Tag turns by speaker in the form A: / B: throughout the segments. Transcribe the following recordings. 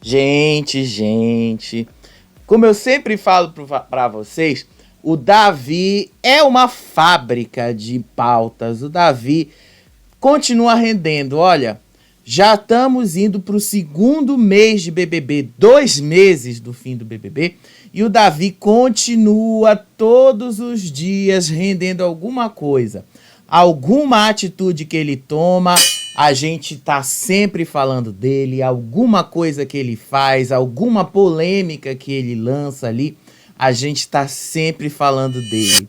A: Gente, como eu sempre falo para vocês, o Davi é uma fábrica de pautas. O Davi continua rendendo. Olha, já estamos indo para o segundo mês de BBB, 2 meses do fim do BBB, e o Davi continua todos os dias rendendo alguma coisa. Alguma atitude que ele toma, a gente tá sempre falando dele, alguma coisa que ele faz, alguma polêmica que ele lança ali, a gente tá sempre falando dele.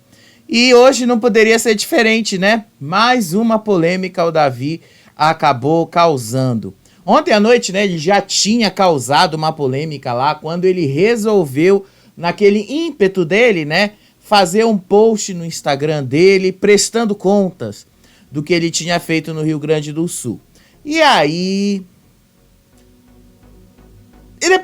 A: E hoje não poderia ser diferente, né? Mais uma polêmica o Davi acabou causando. Ontem à noite, né, ele já tinha causado uma polêmica lá quando ele resolveu, naquele ímpeto dele, né, fazer um post no Instagram dele prestando contas do que ele tinha feito no Rio Grande do Sul. E aí,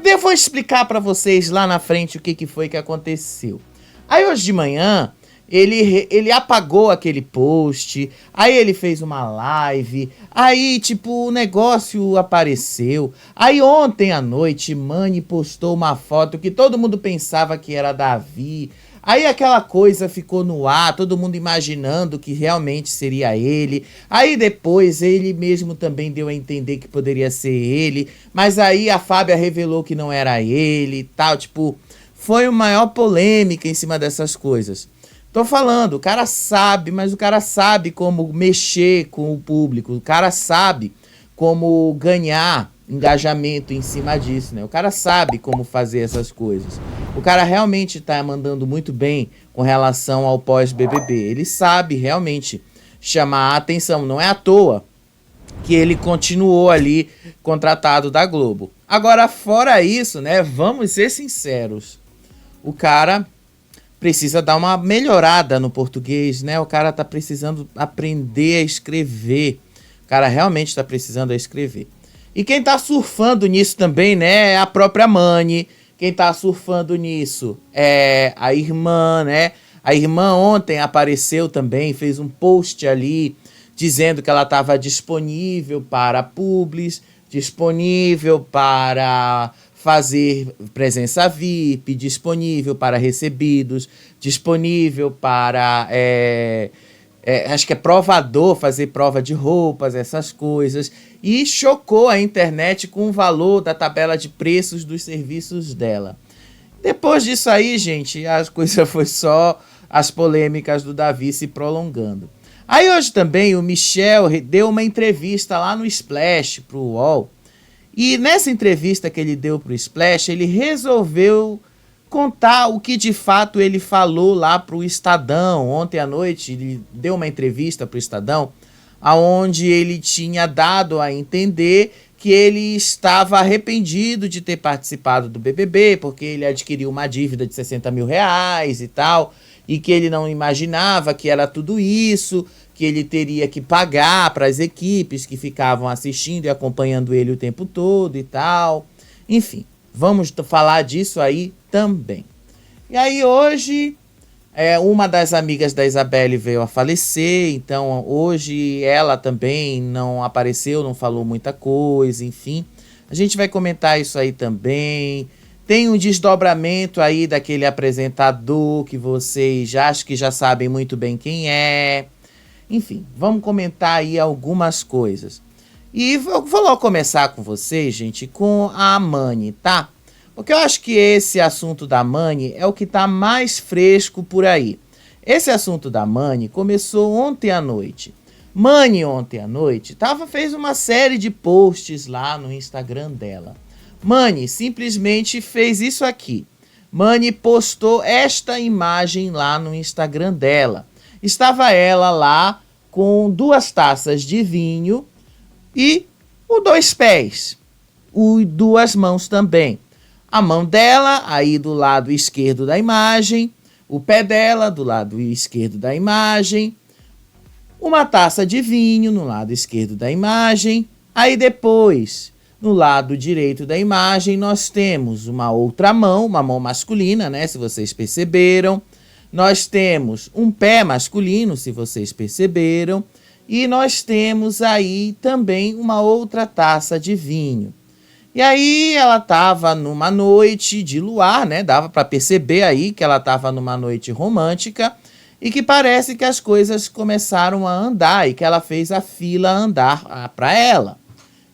A: eu vou explicar para vocês lá na frente o que foi que aconteceu. Aí hoje de manhã, ele apagou aquele post, aí ele fez uma live, aí tipo o negócio apareceu. Aí ontem à noite, Mani postou uma foto que todo mundo pensava que era Davi. Aí aquela coisa ficou no ar, todo mundo imaginando que realmente seria ele. Aí depois ele mesmo também deu a entender que poderia ser ele. Mas aí a Fábia revelou que não era ele e tal. Tipo, foi uma maior polêmica em cima dessas coisas. Tô falando, o cara sabe, mas o cara sabe como mexer com o público. O cara sabe como ganhar engajamento em cima disso, né? O cara sabe como fazer essas coisas. O cara realmente tá mandando muito bem com relação ao pós-BBB. Ele sabe realmente chamar a atenção. Não é à toa que ele continuou ali contratado da Globo. Agora, fora isso, né? Vamos ser sinceros. O cara precisa dar uma melhorada no português, né? O cara tá precisando aprender a escrever. O cara realmente tá precisando escrever. E quem tá surfando nisso também, né, é a própria Mani. Quem tá surfando nisso é a irmã, né? A irmã ontem apareceu também, fez um post ali dizendo que ela estava disponível para publis, disponível para fazer presença VIP, disponível para recebidos, disponível para acho que é provador, fazer prova de roupas, essas coisas. E chocou a internet com o valor da tabela de preços dos serviços dela. Depois disso aí, gente, a coisa foi só as polêmicas do Davi se prolongando. Aí hoje também o Michel deu uma entrevista lá no Splash, pro UOL. E nessa entrevista que ele deu pro Splash, ele resolveu contar o que de fato ele falou lá pro Estadão. Ontem à noite ele deu uma entrevista pro Estadão, onde ele tinha dado a entender que ele estava arrependido de ter participado do BBB, porque ele adquiriu uma dívida de 60 mil reais e tal, e que ele não imaginava que era tudo isso, que ele teria que pagar para as equipes que ficavam assistindo e acompanhando ele o tempo todo e tal. Enfim, vamos falar disso aí também. E aí hoje, uma das amigas da Isabelle veio a falecer, então hoje ela também não apareceu, não falou muita coisa, enfim. A gente vai comentar isso aí também. Tem um desdobramento aí daquele apresentador que vocês acho que já sabem muito bem quem é. Enfim, vamos comentar aí algumas coisas. E eu vou logo começar com vocês, gente, com a Mani, tá? Porque eu acho que esse assunto da Mani é o que tá mais fresco por aí. Esse assunto da Mani começou ontem à noite. Mani ontem à noite fez uma série de posts lá no Instagram dela. Mani simplesmente fez isso aqui. Mani postou esta imagem lá no Instagram dela. Estava ela lá com 2 taças de vinho e os 2 pés, 2 mãos também. A mão dela aí do lado esquerdo da imagem, o pé dela do lado esquerdo da imagem, uma taça de vinho no lado esquerdo da imagem. Aí depois, no lado direito da imagem, nós temos uma outra mão, uma mão masculina, né, se vocês perceberam. Nós temos um pé masculino, se vocês perceberam. E nós temos aí também uma outra taça de vinho. E aí ela estava numa noite de luar, né? Dava para perceber aí que ela estava numa noite romântica e que parece que as coisas começaram a andar e que ela fez a fila andar para ela.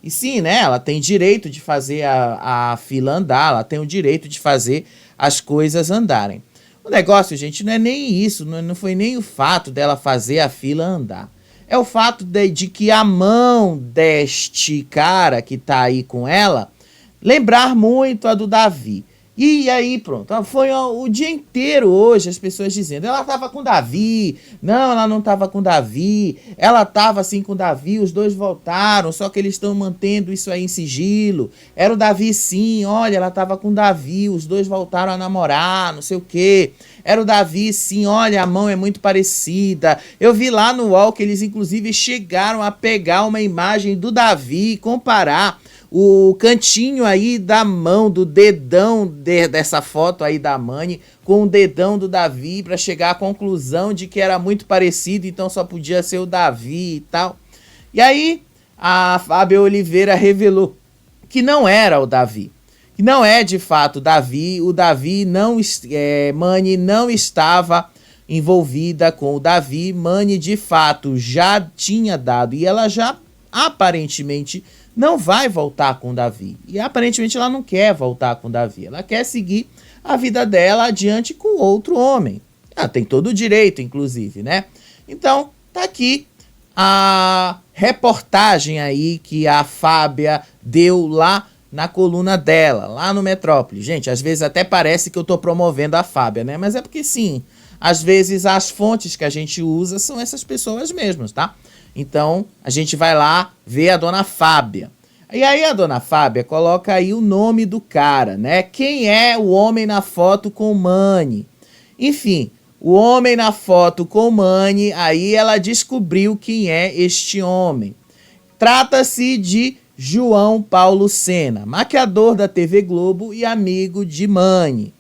A: E sim, né? Ela tem direito de fazer a fila andar, ela tem o direito de fazer as coisas andarem. O negócio, gente, não é nem isso, não foi nem o fato dela fazer a fila andar. É o fato de que a mão deste cara que tá aí com ela lembrar muito a do Davi. E aí, pronto, foi o dia inteiro hoje as pessoas dizendo, ela tava com o Davi, não, ela não tava com o Davi, ela tava assim com o Davi, os dois voltaram, só que eles estão mantendo isso aí em sigilo, era o Davi sim, olha, ela tava com o Davi, os dois voltaram a namorar, não sei o quê, era o Davi sim, olha, a mão é muito parecida, eu vi lá no UOL que eles inclusive chegaram a pegar uma imagem do Davi e comparar o cantinho aí da mão, do dedão dessa foto aí da Mani com o dedão do Davi para chegar à conclusão de que era muito parecido, então só podia ser o Davi e tal. E aí a Fábia Oliveira revelou que não era o Davi, que não é de fato o Davi não, Mani não estava envolvida com o Davi, Mani de fato já tinha dado e ela já aparentemente não vai voltar com o Davi. E aparentemente ela não quer voltar com o Davi. Ela quer seguir a vida dela adiante com outro homem. Ela tem todo o direito, inclusive, né? Então, tá aqui a reportagem aí que a Fábia deu lá na coluna dela, lá no Metrópole. Gente, às vezes até parece que eu tô promovendo a Fábia, né? Mas é porque sim, às vezes as fontes que a gente usa são essas pessoas mesmas, tá? Então, a gente vai lá ver a dona Fábia. E aí a dona Fábia coloca aí o nome do cara, né? Quem é o homem na foto com Mani? Enfim, o homem na foto com Mani, aí ela descobriu quem é este homem. Trata-se de João Paulo Sena, maquiador da TV Globo e amigo de Mani.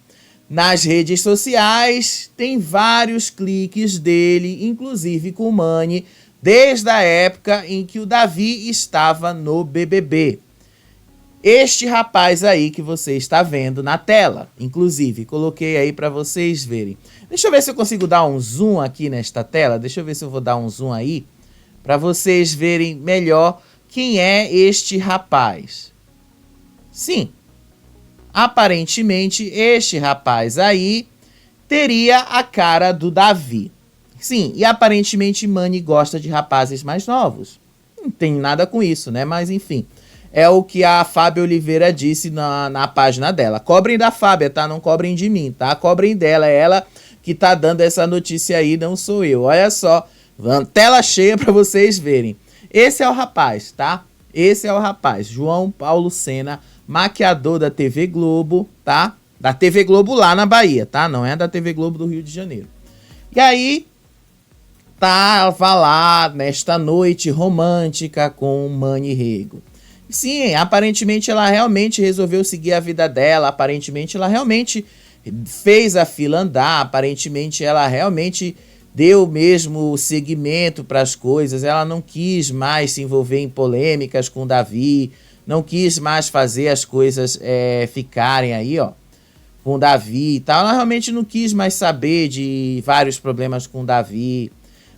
A: Nas redes sociais tem vários cliques dele, inclusive com Mani, desde a época em que o Davi estava no BBB. Este rapaz aí que você está vendo na tela, inclusive, coloquei aí para vocês verem. Deixa eu ver se eu consigo dar um zoom aqui nesta tela, deixa eu ver se eu vou dar um zoom aí, para vocês verem melhor quem é este rapaz. Sim, aparentemente este rapaz aí teria a cara do Davi. Sim, e aparentemente Mani gosta de rapazes mais novos. Não tem nada com isso, né? Mas enfim, é o que a Fábia Oliveira disse na página dela. Cobrem da Fábia, tá? Não cobrem de mim, tá? Cobrem dela, é ela que tá dando essa notícia aí, não sou eu. Olha só, tela cheia para vocês verem. Esse é o rapaz, tá? Esse é o rapaz, João Paulo Sena, maquiador da TV Globo, tá? Da TV Globo lá na Bahia, tá? Não é da TV Globo do Rio de Janeiro. E aí tava lá nesta noite romântica com Mani Rego. Sim, aparentemente ela realmente resolveu seguir a vida dela, aparentemente ela realmente fez a fila andar, aparentemente ela realmente deu mesmo seguimento para as coisas, ela não quis mais se envolver em polêmicas com o Davi, não quis mais fazer as coisas ficarem aí, ó, com o Davi e tal, ela realmente não quis mais saber de vários problemas com o Davi.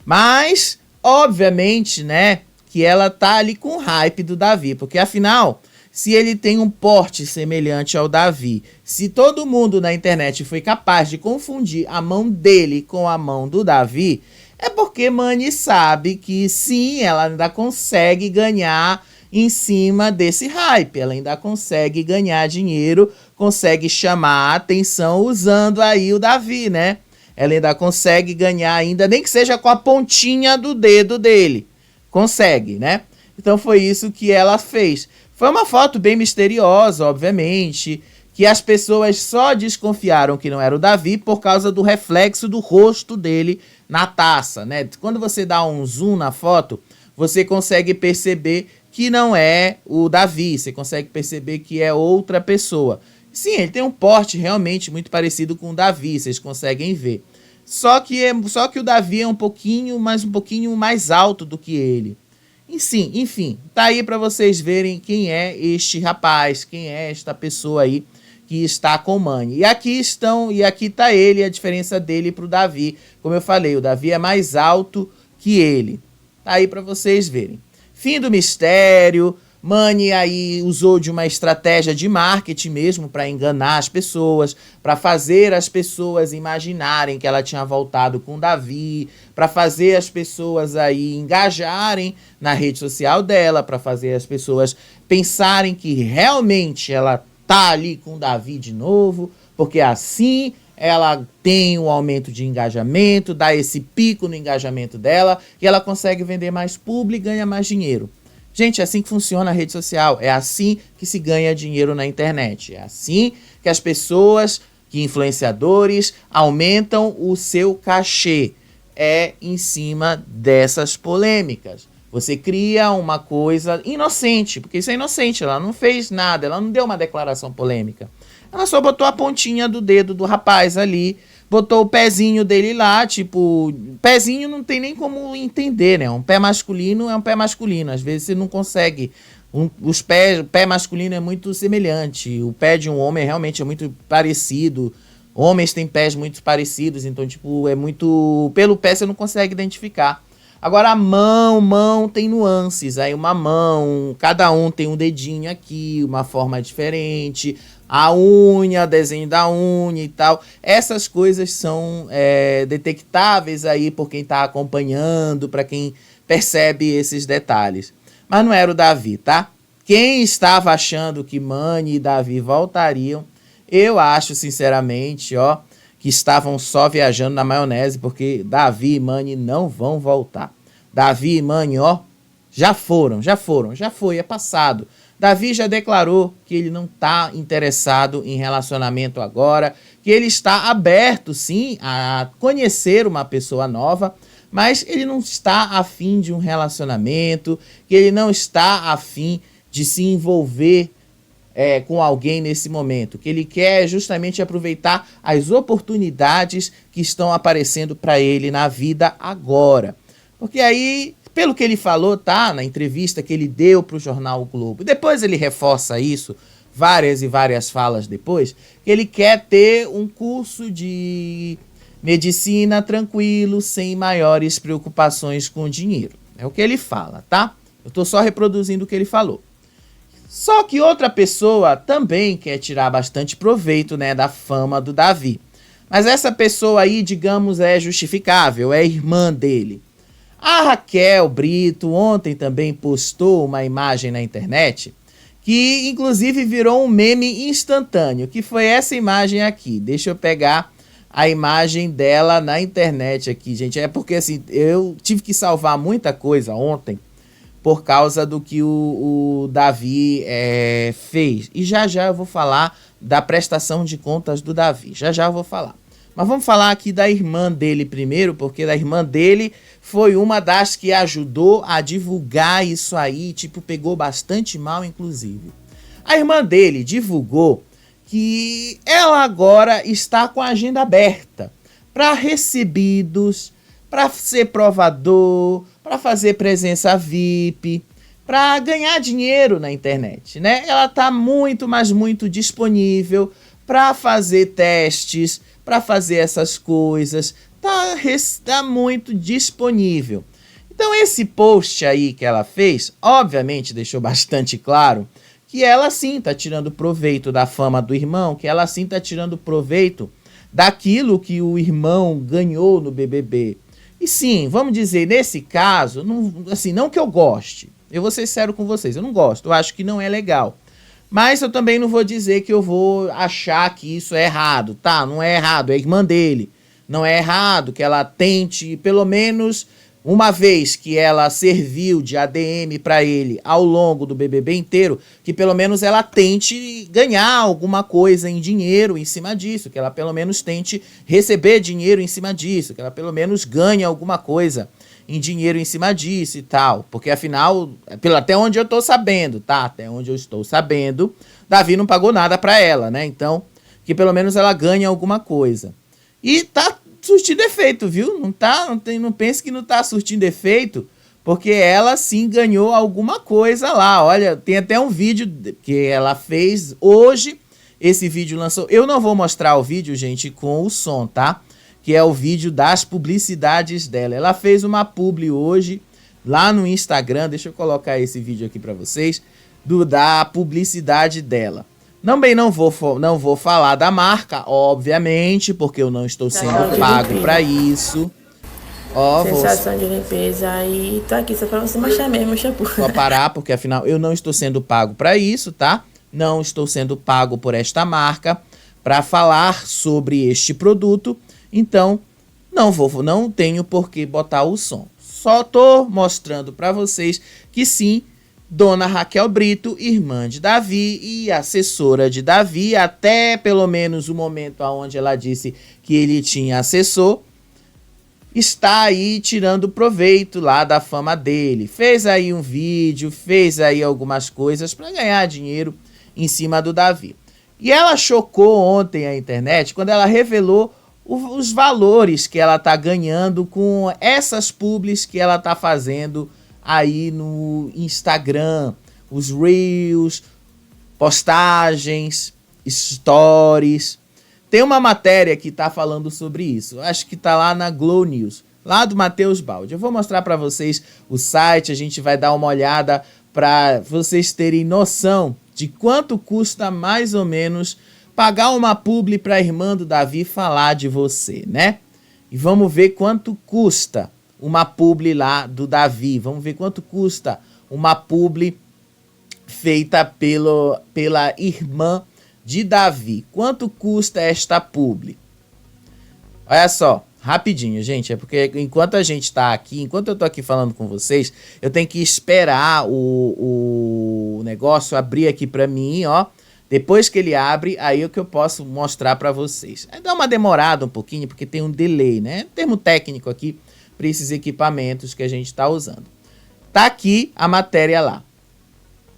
A: Mas, obviamente, né, que ela tá ali com o hype do Davi, porque afinal, se ele tem um porte semelhante ao Davi, se todo mundo na internet foi capaz de confundir a mão dele com a mão do Davi, é porque Mani sabe que sim, ela ainda consegue ganhar em cima desse hype, ela ainda consegue ganhar dinheiro, consegue chamar a atenção usando aí o Davi, né? Ela ainda consegue ganhar ainda, nem que seja com a pontinha do dedo dele. Consegue, né? Então foi isso que ela fez. Foi uma foto bem misteriosa, obviamente, que as pessoas só desconfiaram que não era o Davi por causa do reflexo do rosto dele na taça, né? Quando você dá um zoom na foto, você consegue perceber que não é o Davi, você consegue perceber que é outra pessoa. Sim, ele tem um porte realmente muito parecido com o Davi, vocês conseguem ver. Só que o Davi é um pouquinho mais alto do que ele. Enfim, tá aí para vocês verem quem é este rapaz, quem é esta pessoa aí que está com Mani. E aqui tá ele, a diferença dele pro Davi. Como eu falei, o Davi é mais alto que ele. Tá aí para vocês verem. Fim do mistério. Mani aí usou de uma estratégia de marketing mesmo para enganar as pessoas, para fazer as pessoas imaginarem que ela tinha voltado com Davi, para fazer as pessoas aí engajarem na rede social dela, para fazer as pessoas pensarem que realmente ela tá ali com Davi de novo, porque assim ela tem um aumento de engajamento, dá esse pico no engajamento dela e ela consegue vender mais publi e ganha mais dinheiro. Gente, é assim que funciona a rede social, é assim que se ganha dinheiro na internet, é assim que as pessoas, que influenciadores, aumentam o seu cachê, é em cima dessas polêmicas. Você cria uma coisa inocente, porque isso é inocente, ela não fez nada, ela não deu uma declaração polêmica. Ela só botou a pontinha do dedo do rapaz ali, botou o pezinho dele lá, tipo, pezinho não tem nem como entender, né? Um pé masculino é um pé masculino, às vezes você não consegue. O pé masculino é muito semelhante, o pé de um homem realmente é muito parecido. Homens têm pés muito parecidos, então, tipo, é muito. Pelo pé você não consegue identificar. Agora a mão tem nuances, aí uma mão, cada um tem um dedinho aqui, uma forma diferente, a unha, desenho da unha e tal. Essas coisas são detectáveis aí por quem está acompanhando, para quem percebe esses detalhes. Mas não era o Davi, tá? Quem estava achando que Mani e Davi voltariam, eu acho sinceramente, que estavam só viajando na maionese, porque Davi e Mani não vão voltar. Davi e Mani, já foi, é passado. Davi já declarou que ele não está interessado em relacionamento agora, que ele está aberto, sim, a conhecer uma pessoa nova, mas ele não está afim de um relacionamento, que ele não está afim de se envolver com alguém nesse momento, que ele quer justamente aproveitar as oportunidades que estão aparecendo para ele na vida agora. Porque aí, pelo que ele falou, tá, na entrevista que ele deu para o jornal O Globo, depois ele reforça isso, várias e várias falas depois, que ele quer ter um curso de medicina tranquilo, sem maiores preocupações com dinheiro. É o que ele fala, tá? Eu tô só reproduzindo o que ele falou. Só que outra pessoa também quer tirar bastante proveito, né, da fama do Davi. Mas essa pessoa aí, digamos, é justificável, é irmã dele. A Raquel Brito ontem também postou uma imagem na internet que inclusive virou um meme instantâneo, que foi essa imagem aqui. Deixa eu pegar a imagem dela na internet aqui, gente. É porque assim, eu tive que salvar muita coisa ontem por causa do que o Davi fez. E já eu vou falar da prestação de contas do Davi. Já eu vou falar. Mas vamos falar aqui da irmã dele primeiro, porque da irmã dele foi uma das que ajudou a divulgar isso aí, tipo, pegou bastante mal, inclusive. A irmã dele divulgou que ela agora está com a agenda aberta para recebidos, para ser provador, para fazer presença VIP, para ganhar dinheiro na internet, né? Ela tá muito, mas muito disponível para fazer testes, para fazer essas coisas, tá muito disponível. Então esse post aí que ela fez, obviamente deixou bastante claro que ela sim tá tirando proveito da fama do irmão, que ela sim tá tirando proveito daquilo que o irmão ganhou no BBB. E sim, vamos dizer, nesse caso, não que eu goste, eu vou ser sincero com vocês, eu não gosto, eu acho que não é legal. Mas eu também não vou dizer que eu vou achar que isso é errado, tá? Não é errado, é a irmã dele. Não é errado que ela tente, pelo menos uma vez que ela serviu de ADM para ele ao longo do BBB inteiro, que pelo menos ela tente ganhar alguma coisa em dinheiro em cima disso, que ela pelo menos tente receber dinheiro em cima disso, que ela pelo menos ganhe alguma coisa em dinheiro em cima disso e tal. Porque afinal, até onde eu tô sabendo, tá? Até onde eu estou sabendo, Davi não pagou nada para ela, né? Então, que pelo menos ela ganhe alguma coisa. E tá surtindo efeito, viu? Não pense que não tá surtindo efeito, porque ela sim ganhou alguma coisa lá. Olha, tem até um vídeo que ela fez hoje. Esse vídeo lançou. Eu não vou mostrar o vídeo, gente, com o som, tá? Que é o vídeo das publicidades dela. Ela fez uma publi hoje lá no Instagram. Deixa eu colocar esse vídeo aqui para vocês da publicidade dela. Também não vou falar da marca, obviamente, porque eu não estou sendo pago para isso. Ó,
B: sensação de limpeza e tô aqui só pra você mostrar mesmo o shampoo.
A: Vou parar, porque afinal eu não estou sendo pago para isso, tá? Não estou sendo pago por esta marca para falar sobre este produto, então não tenho por que botar o som. Só tô mostrando para vocês que sim, Dona Raquel Brito, irmã de Davi e assessora de Davi, até pelo menos o momento onde ela disse que ele tinha assessor, está aí tirando proveito lá da fama dele. Fez aí um vídeo, fez aí algumas coisas para ganhar dinheiro em cima do Davi. E ela chocou ontem a internet quando ela revelou os valores que ela tá ganhando com essas publis que ela tá fazendo aí no Instagram, os Reels, postagens, stories. Tem uma matéria que tá falando sobre isso. Acho que tá lá na Globo News, lá do Matheus Baldi. Eu vou mostrar para vocês o site, a gente vai dar uma olhada para vocês terem noção de quanto custa mais ou menos pagar uma publi para a irmã do Davi falar de você, né? E vamos ver quanto custa uma publi lá do Davi. Vamos ver quanto custa uma publi feita pela irmã de Davi. Quanto custa esta publi? Olha só, rapidinho, gente. É porque enquanto a gente tá aqui, enquanto eu tô aqui falando com vocês, eu tenho que esperar o negócio abrir aqui pra mim, ó. Depois que ele abre, aí é que eu posso mostrar pra vocês. Aí dá uma demorada um pouquinho, porque tem um delay, né? Termo técnico aqui para esses equipamentos que a gente tá usando. Tá aqui a matéria lá.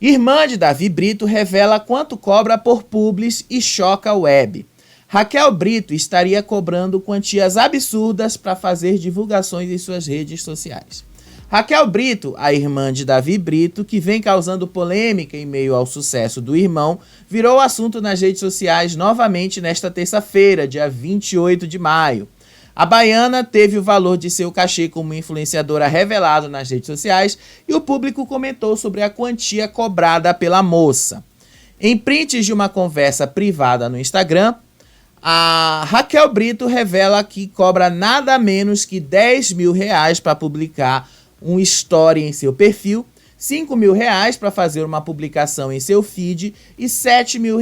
A: Irmã de Davi Brito revela quanto cobra por publis e choca a web. Raquel Brito estaria cobrando quantias absurdas para fazer divulgações em suas redes sociais. Raquel Brito, a irmã de Davi Brito, que vem causando polêmica em meio ao sucesso do irmão, virou assunto nas redes sociais novamente nesta terça-feira, dia 28 de maio. A baiana teve o valor de seu cachê como influenciadora revelado nas redes sociais e o público comentou sobre a quantia cobrada pela moça. Em prints de uma conversa privada no Instagram, a Raquel Brito revela que cobra nada menos que R$10 mil para publicar um story em seu perfil, R$5 mil para fazer uma publicação em seu feed e R$7 mil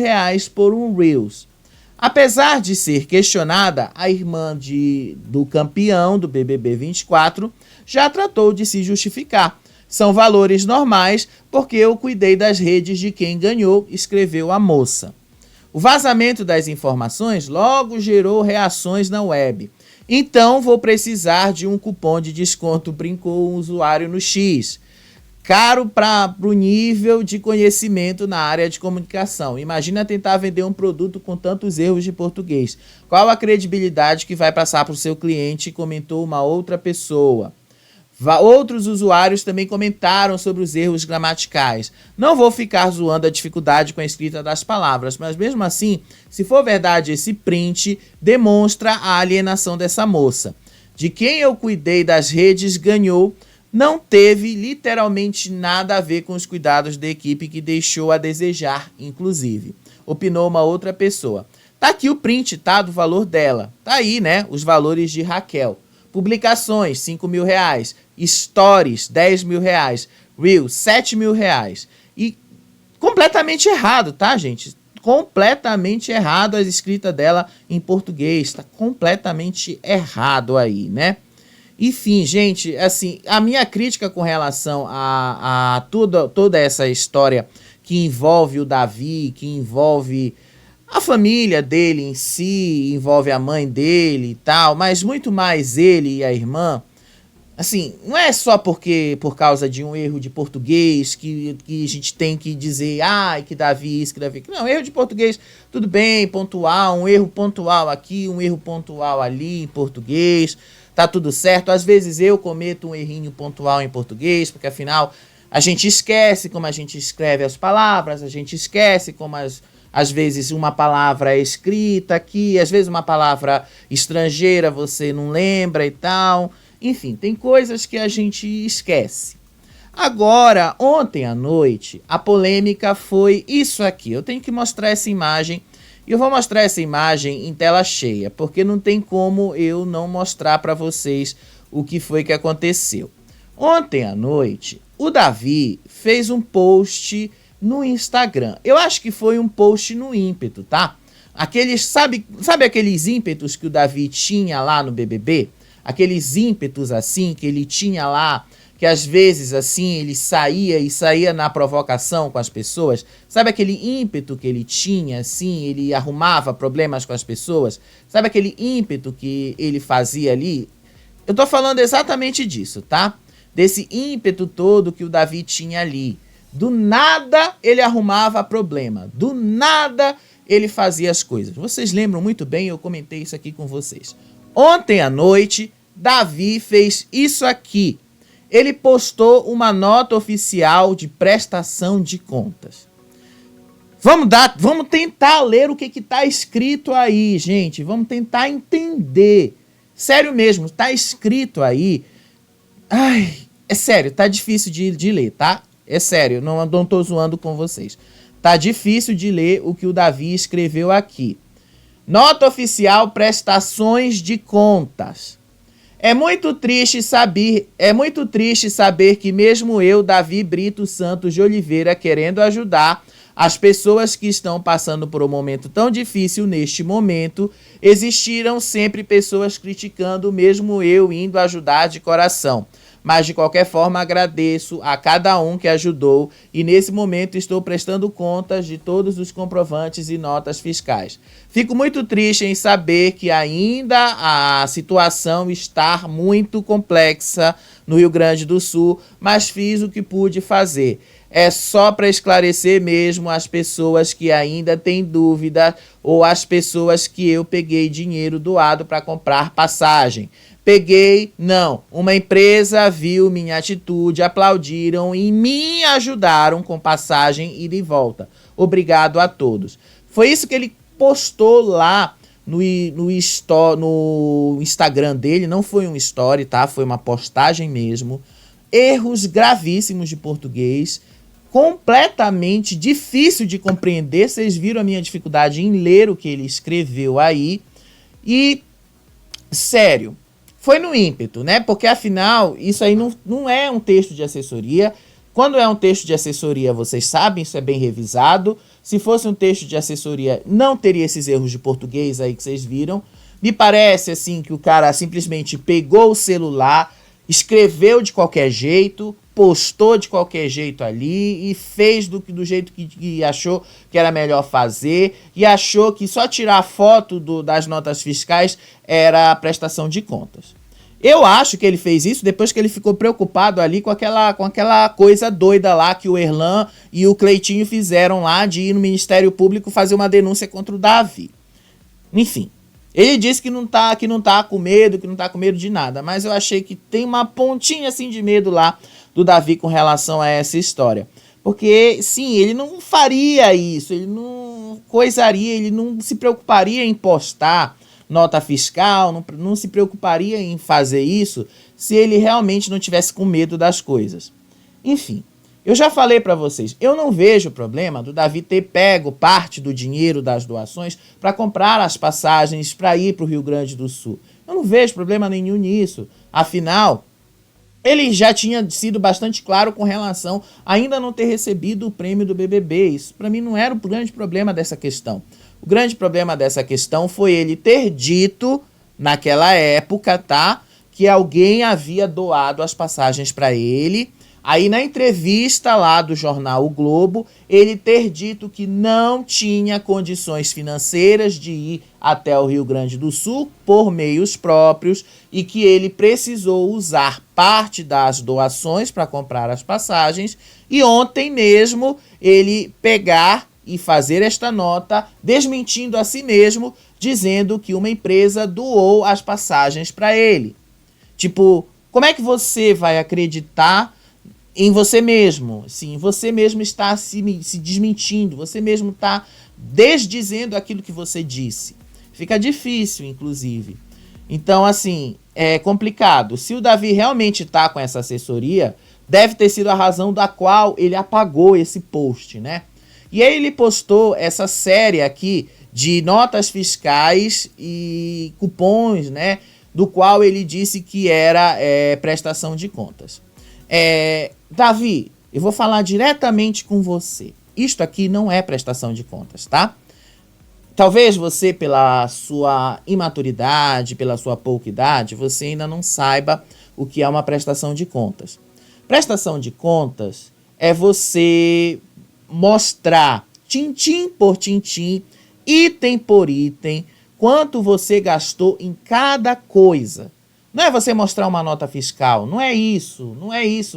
A: por um Reels. Apesar de ser questionada, a irmã do campeão do BBB 24 já tratou de se justificar. São valores normais porque eu cuidei das redes de quem ganhou, escreveu a moça. O vazamento das informações logo gerou reações na web. Então vou precisar de um cupom de desconto, brincou um usuário no X. Caro para o nível de conhecimento na área de comunicação. Imagina tentar vender um produto com tantos erros de português. Qual a credibilidade que vai passar para o seu cliente? Comentou uma outra pessoa. Outros usuários também comentaram sobre os erros gramaticais. Não vou ficar zoando a dificuldade com a escrita das palavras, mas mesmo assim, se for verdade esse print, demonstra a alienação dessa moça. De quem eu cuidei das redes ganhou, não teve literalmente nada a ver com os cuidados da equipe que deixou a desejar, inclusive. Opinou uma outra pessoa. Tá aqui o print, tá? Do valor dela. Tá aí, né? Os valores de Raquel. Publicações, R$5 mil. Stories, R$10 mil. Reels, R$7 mil. E completamente errado, tá, gente? Completamente errado a escrita dela em português. Tá completamente errado aí, né? Enfim, gente, assim, a minha crítica com relação a toda essa história que envolve o Davi, que envolve a família dele em si, envolve a mãe dele e tal, mas muito mais ele e a irmã, assim, não é só por causa de um erro de português que a gente tem que dizer, que Davi isso, que Davi aquilo. Não, erro de português, tudo bem, pontual, um erro pontual aqui, um erro pontual ali em português. tá tudo certo. Às vezes eu cometo um errinho pontual em português, porque afinal a gente esquece como a gente escreve as palavras, a gente esquece como às vezes uma palavra é escrita aqui, às vezes uma palavra estrangeira você não lembra e tal. Enfim, tem coisas que a gente esquece. Agora, ontem à noite, a polêmica foi isso aqui. Eu tenho que mostrar essa imagem. E eu vou mostrar essa imagem em tela cheia, porque não tem como eu não mostrar para vocês o que foi que aconteceu. Ontem à noite, o Davi fez um post no Instagram. Eu acho que foi um post no ímpeto, tá? Sabe aqueles ímpetos que o Davi tinha lá no BBB? Aqueles ímpetos assim que ele tinha lá, que às vezes assim ele saía na provocação com as pessoas. Sabe aquele ímpeto que ele tinha, assim, ele arrumava problemas com as pessoas? Sabe aquele ímpeto que ele fazia ali? Eu tô falando exatamente disso, tá? Desse ímpeto todo que o Davi tinha ali. Do nada ele arrumava problema, do nada ele fazia as coisas. Vocês lembram muito bem, eu comentei isso aqui com vocês. Ontem à noite, Davi fez isso aqui. Ele postou uma nota oficial de prestação de contas. Vamos tentar ler o que está escrito aí, gente. Vamos tentar entender. Sério mesmo, está escrito aí. Ai, é sério, tá difícil de ler, tá? É sério, não tô zoando com vocês. Tá difícil de ler o que o Davi escreveu aqui. Nota oficial, prestações de contas. É muito triste saber que mesmo eu, Davi Brito Santos de Oliveira, querendo ajudar as pessoas que estão passando por um momento tão difícil neste momento, existiram sempre pessoas criticando, mesmo eu indo ajudar de coração. Mas de qualquer forma agradeço a cada um que ajudou e nesse momento estou prestando contas de todos os comprovantes e notas fiscais. Fico muito triste em saber que ainda a situação está muito complexa no Rio Grande do Sul, mas fiz o que pude fazer. É só para esclarecer mesmo as pessoas que ainda têm dúvida ou as pessoas que eu peguei dinheiro doado para comprar passagem. Peguei, não. Uma empresa viu minha atitude, aplaudiram e me ajudaram com passagem ida e volta. Obrigado a todos. Foi isso que ele postou lá no Instagram dele. Não foi um story, tá? Foi uma postagem mesmo. Erros gravíssimos de português. Completamente difícil de compreender. Vocês viram a minha dificuldade em ler o que ele escreveu aí. E, sério, foi no ímpeto, né? Porque, afinal, isso aí não é um texto de assessoria. Quando é um texto de assessoria, vocês sabem, isso é bem revisado. Se fosse um texto de assessoria, não teria esses erros de português aí que vocês viram. Me parece, assim, que o cara simplesmente pegou o celular, escreveu de qualquer jeito, postou de qualquer jeito ali e fez do jeito que achou que era melhor fazer e achou que só tirar foto das notas fiscais era a prestação de contas. Eu acho que ele fez isso depois que ele ficou preocupado ali com aquela coisa doida lá que o Erlan e o Cleitinho fizeram lá de ir no Ministério Público fazer uma denúncia contra o Davi. Enfim, ele disse que não tá com medo, que não tá com medo de nada, mas eu achei que tem uma pontinha assim de medo lá do Davi com relação a essa história. Porque, sim, ele não faria isso, ele não coisaria, ele não se preocuparia em postar nota fiscal, não se preocuparia em fazer isso se ele realmente não tivesse com medo das coisas. Enfim, eu já falei para vocês, eu não vejo problema do Davi ter pego parte do dinheiro das doações para comprar as passagens para ir para o Rio Grande do Sul. Eu não vejo problema nenhum nisso. Afinal, ele já tinha sido bastante claro com relação a ainda não ter recebido o prêmio do BBB. Isso para mim não era o grande problema dessa questão. O grande problema dessa questão foi ele ter dito, naquela época, tá, que alguém havia doado as passagens para ele. Aí na entrevista lá do jornal O Globo, ele ter dito que não tinha condições financeiras de ir até o Rio Grande do Sul por meios próprios e que ele precisou usar parte das doações para comprar as passagens. E ontem mesmo ele pegar e fazer esta nota desmentindo a si mesmo, dizendo que uma empresa doou as passagens para ele. Tipo, como é que você vai acreditar em você mesmo? Sim, você mesmo está se desmentindo, você mesmo está desdizendo aquilo que você disse. Fica difícil, inclusive. Então, assim, é complicado. Se o Davi realmente está com essa assessoria, deve ter sido a razão da qual ele apagou esse post, né? E aí ele postou essa série aqui de notas fiscais e cupons, né? Do qual ele disse que era prestação de contas. Davi, eu vou falar diretamente com você. Isto aqui não é prestação de contas, tá? Talvez você, pela sua imaturidade, pela sua pouca idade, você ainda não saiba o que é uma prestação de contas. Prestação de contas é você mostrar, tintim por tintim, item por item, quanto você gastou em cada coisa. Não é você mostrar uma nota fiscal, não é isso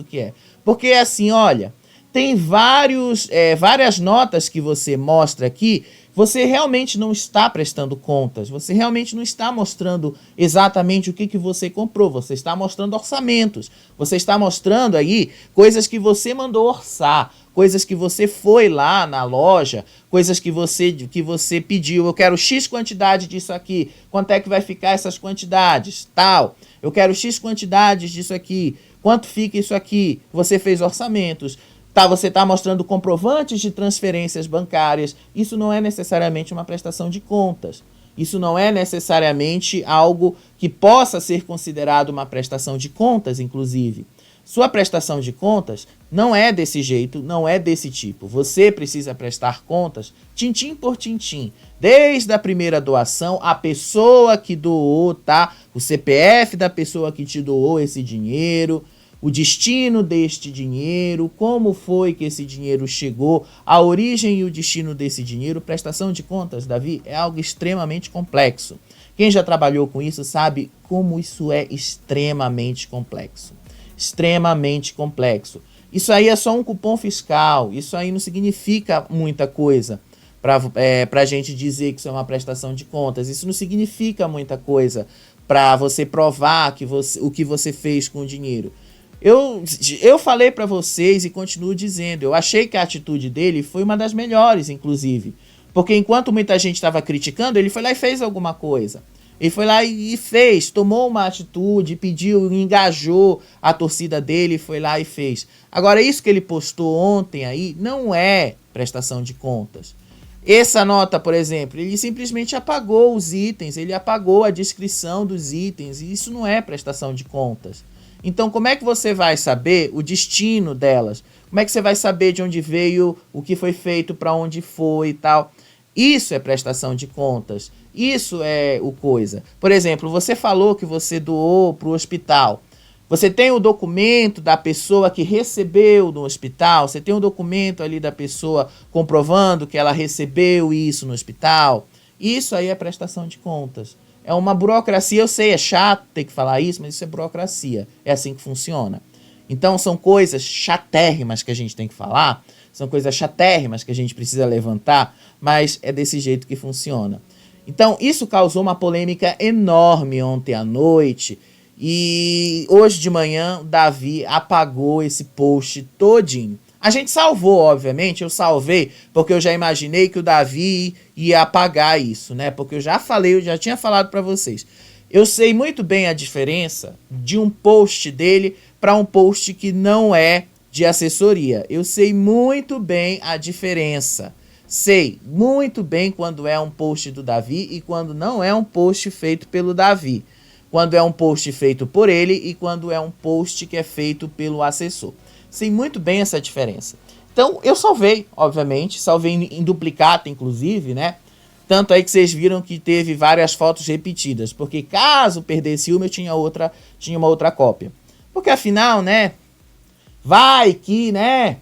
A: que é. Porque assim, olha, tem várias notas que você mostra aqui, você realmente não está prestando contas, você realmente não está mostrando exatamente o que você comprou, você está mostrando orçamentos, você está mostrando aí coisas que você mandou orçar, coisas que você foi lá na loja, coisas que você pediu, eu quero X quantidade disso aqui, quanto é que vai ficar essas quantidades, tal, eu quero X quantidades disso aqui, quanto fica isso aqui, você fez orçamentos. Tá, você está mostrando comprovantes de transferências bancárias. Isso não é necessariamente uma prestação de contas. Isso não é necessariamente algo que possa ser considerado uma prestação de contas, inclusive. Sua prestação de contas não é desse jeito, não é desse tipo. Você precisa prestar contas tintim por tintim. Desde a primeira doação, a pessoa que doou, tá? O CPF da pessoa que te doou esse dinheiro, o destino deste dinheiro, como foi que esse dinheiro chegou, a origem e o destino desse dinheiro. Prestação de contas, Davi, é algo extremamente complexo. Quem já trabalhou com isso sabe como isso é extremamente complexo. Extremamente complexo. Isso aí é só um cupom fiscal, isso aí não significa muita coisa para a gente dizer que isso é uma prestação de contas. Isso não significa muita coisa para você provar o que você fez com o dinheiro. Eu falei para vocês e continuo dizendo, eu achei que a atitude dele foi uma das melhores, inclusive. Porque enquanto muita gente estava criticando, ele foi lá e fez alguma coisa. Ele foi lá e fez, tomou uma atitude, pediu, engajou a torcida dele, foi lá e fez. Agora, isso que ele postou ontem aí não é prestação de contas. Essa nota, por exemplo, ele simplesmente apagou os itens, ele apagou a descrição dos itens, e isso não é prestação de contas. Então, como é que você vai saber o destino delas? Como é que você vai saber de onde veio, o que foi feito, para onde foi e tal? Isso é prestação de contas. Isso é o coisa. Por exemplo, você falou que você doou para o hospital. Você tem o documento da pessoa que recebeu no hospital? Você tem um documento ali da pessoa comprovando que ela recebeu isso no hospital? Isso aí é prestação de contas. É uma burocracia, eu sei, é chato ter que falar isso, mas isso é burocracia. É assim que funciona. Então são coisas chatérrimas que a gente tem que falar, são coisas chatérrimas que a gente precisa levantar, mas é desse jeito que funciona. Então isso causou uma polêmica enorme ontem à noite, e hoje de manhã o Davi apagou esse post todinho. A gente salvou, obviamente, eu salvei, porque eu já imaginei que o Davi ia apagar isso, né? Porque eu já falei, eu já tinha falado para vocês. Eu sei muito bem a diferença de um post dele para um post que não é de assessoria. Eu sei muito bem a diferença. Sei muito bem quando é um post do Davi e quando não é um post feito pelo Davi. Quando é um post feito por ele e quando é um post que é feito pelo assessor. Sei muito bem essa diferença. Então, eu salvei, obviamente. Salvei em duplicata, inclusive, né? Tanto aí que vocês viram que teve várias fotos repetidas. Porque caso perdesse uma, eu tinha uma outra cópia. Porque afinal, né? Vai que, né?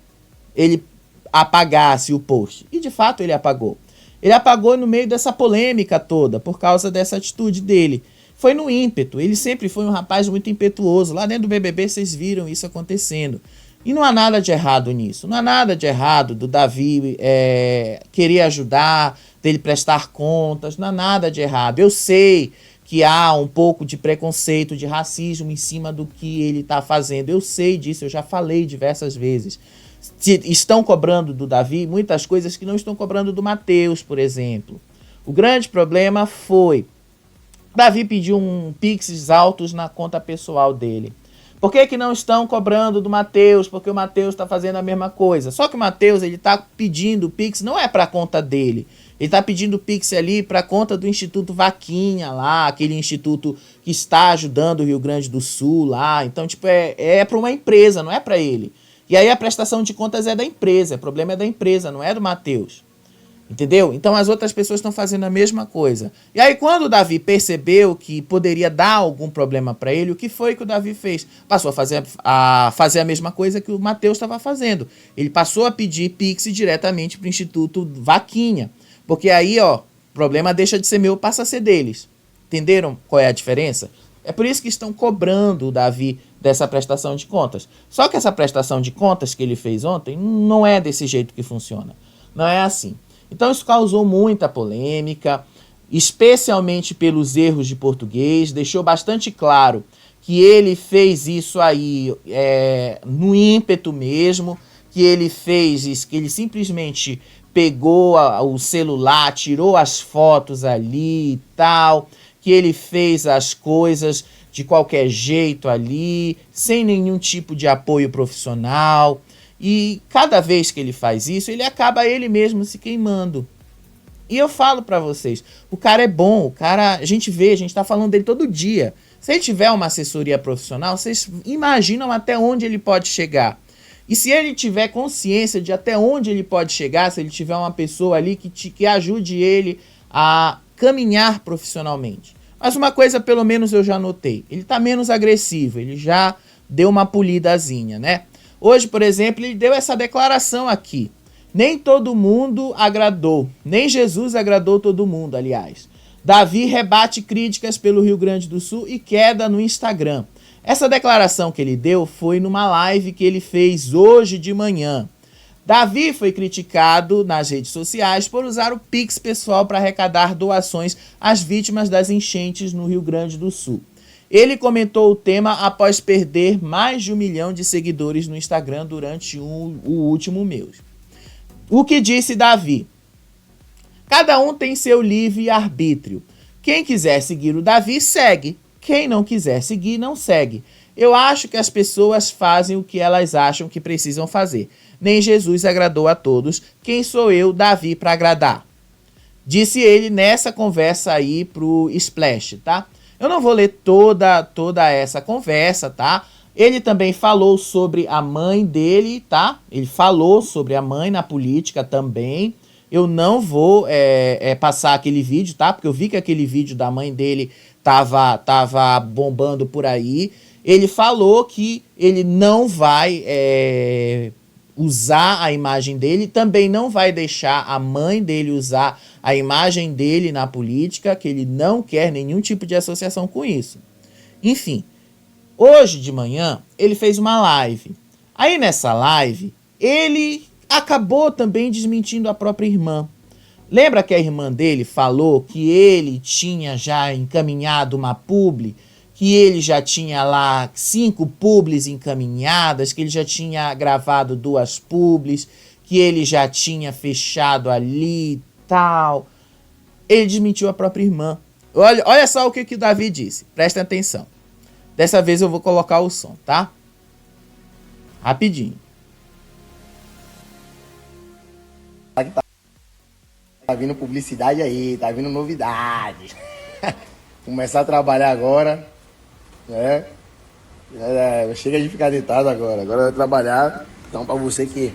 A: Ele apagasse o post. E de fato ele apagou. Ele apagou no meio dessa polêmica toda, por causa dessa atitude dele. Foi no ímpeto. Ele sempre foi um rapaz muito impetuoso. Lá dentro do BBB vocês viram isso acontecendo. E não há nada de errado nisso. Não há nada de errado do Davi querer ajudar, dele prestar contas. Não há nada de errado. Eu sei que há um pouco de preconceito, de racismo em cima do que ele está fazendo. Eu sei disso, eu já falei diversas vezes. Estão cobrando do Davi muitas coisas que não estão cobrando do Mateus, por exemplo. O grande problema foi Davi pediu um Pix altos na conta pessoal dele. Por que não estão cobrando do Mateus? Porque o Mateus está fazendo a mesma coisa. Só que o Mateus está pedindo o Pix, não é para a conta dele. Ele está pedindo o Pix ali para a conta do Instituto Vaquinha lá, aquele instituto que está ajudando o Rio Grande do Sul lá. Então, tipo, é para uma empresa, não é para ele. E aí a prestação de contas é da empresa, o problema é da empresa, não é do Mateus. Entendeu? Então as outras pessoas estão fazendo a mesma coisa. E aí quando o Davi percebeu que poderia dar algum problema para ele, o que foi que o Davi fez? Passou a fazer a mesma coisa que o Mateus estava fazendo. Ele passou a pedir Pix diretamente para o Instituto Vaquinha. Porque aí, ó, o problema deixa de ser meu, passa a ser deles. Entenderam qual é a diferença? É por isso que estão cobrando o Davi dessa prestação de contas. Só que essa prestação de contas que ele fez ontem não é desse jeito que funciona. Não é assim. Então isso causou muita polêmica, especialmente pelos erros de português. Deixou bastante claro que ele fez isso aí no ímpeto mesmo, que ele fez isso, que ele simplesmente pegou o celular, tirou as fotos ali e tal, que ele fez as coisas de qualquer jeito ali, sem nenhum tipo de apoio profissional. E cada vez que ele faz isso, ele acaba ele mesmo se queimando. E eu falo pra vocês, o cara é bom, o cara, a gente vê, a gente tá falando dele todo dia. Se ele tiver uma assessoria profissional, vocês imaginam até onde ele pode chegar. E se ele tiver consciência de até onde ele pode chegar, se ele tiver uma pessoa ali que ajude ele a caminhar profissionalmente. Mas uma coisa pelo menos eu já notei, ele tá menos agressivo, ele já deu uma polidazinha, né? Hoje, por exemplo, ele deu essa declaração aqui. Nem todo mundo agradou, nem Jesus agradou todo mundo, aliás. Davi rebate críticas pelo Rio Grande do Sul e queda no Instagram. Essa declaração que ele deu foi numa live que ele fez hoje de manhã. Davi foi criticado nas redes sociais por usar o Pix pessoal para arrecadar doações às vítimas das enchentes no Rio Grande do Sul. Ele comentou o tema após perder mais de 1 milhão de seguidores no Instagram durante o último mês. O que disse Davi? Cada um tem seu livre-arbítrio. Quem quiser seguir o Davi, segue. Quem não quiser seguir, não segue. Eu acho que as pessoas fazem o que elas acham que precisam fazer. Nem Jesus agradou a todos. Quem sou eu, Davi, para agradar? Disse ele nessa conversa aí pro Splash, tá? Eu não vou ler toda essa conversa, tá? Ele também falou sobre a mãe dele, tá? Ele falou sobre a mãe na política também. Eu não vou passar aquele vídeo, tá? Porque eu vi que aquele vídeo da mãe dele tava bombando por aí. Ele falou que ele não vai usar a imagem dele, também não vai deixar a mãe dele usar a imagem dele na política, que ele não quer nenhum tipo de associação com isso. Enfim, hoje de manhã ele fez uma live. Aí nessa live, ele acabou também desmentindo a própria irmã. Lembra que a irmã dele falou que ele tinha já encaminhado uma publi, que ele já tinha lá 5 publis encaminhadas, que ele já tinha gravado 2 publis, que ele já tinha fechado ali e tal. Ele desmentiu a própria irmã. Olha só o que o Davi disse. Prestem atenção. Dessa vez eu vou colocar o som, tá? Rapidinho.
C: Tá vindo publicidade aí, tá vindo novidade. Começar a trabalhar agora, né? Chega de ficar deitado agora. Agora vai trabalhar. Então, pra você que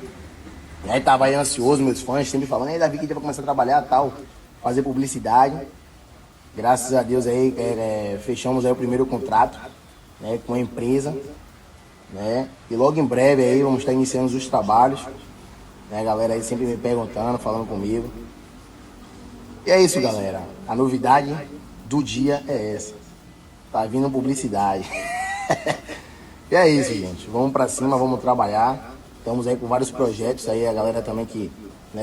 C: tava aí ansioso, meus fãs, sempre falando, aí Davi, que dia pra começar a trabalhar e tal, fazer publicidade. Graças a Deus aí, fechamos aí o primeiro contrato, né, com a empresa, né? E logo em breve aí vamos estar iniciando os trabalhos, né? A galera aí sempre me perguntando, falando comigo. E é isso, galera. A novidade do dia é essa. Tá vindo publicidade. E é isso, gente. Vamos pra cima, vamos trabalhar. Estamos aí com vários projetos aí, a galera também que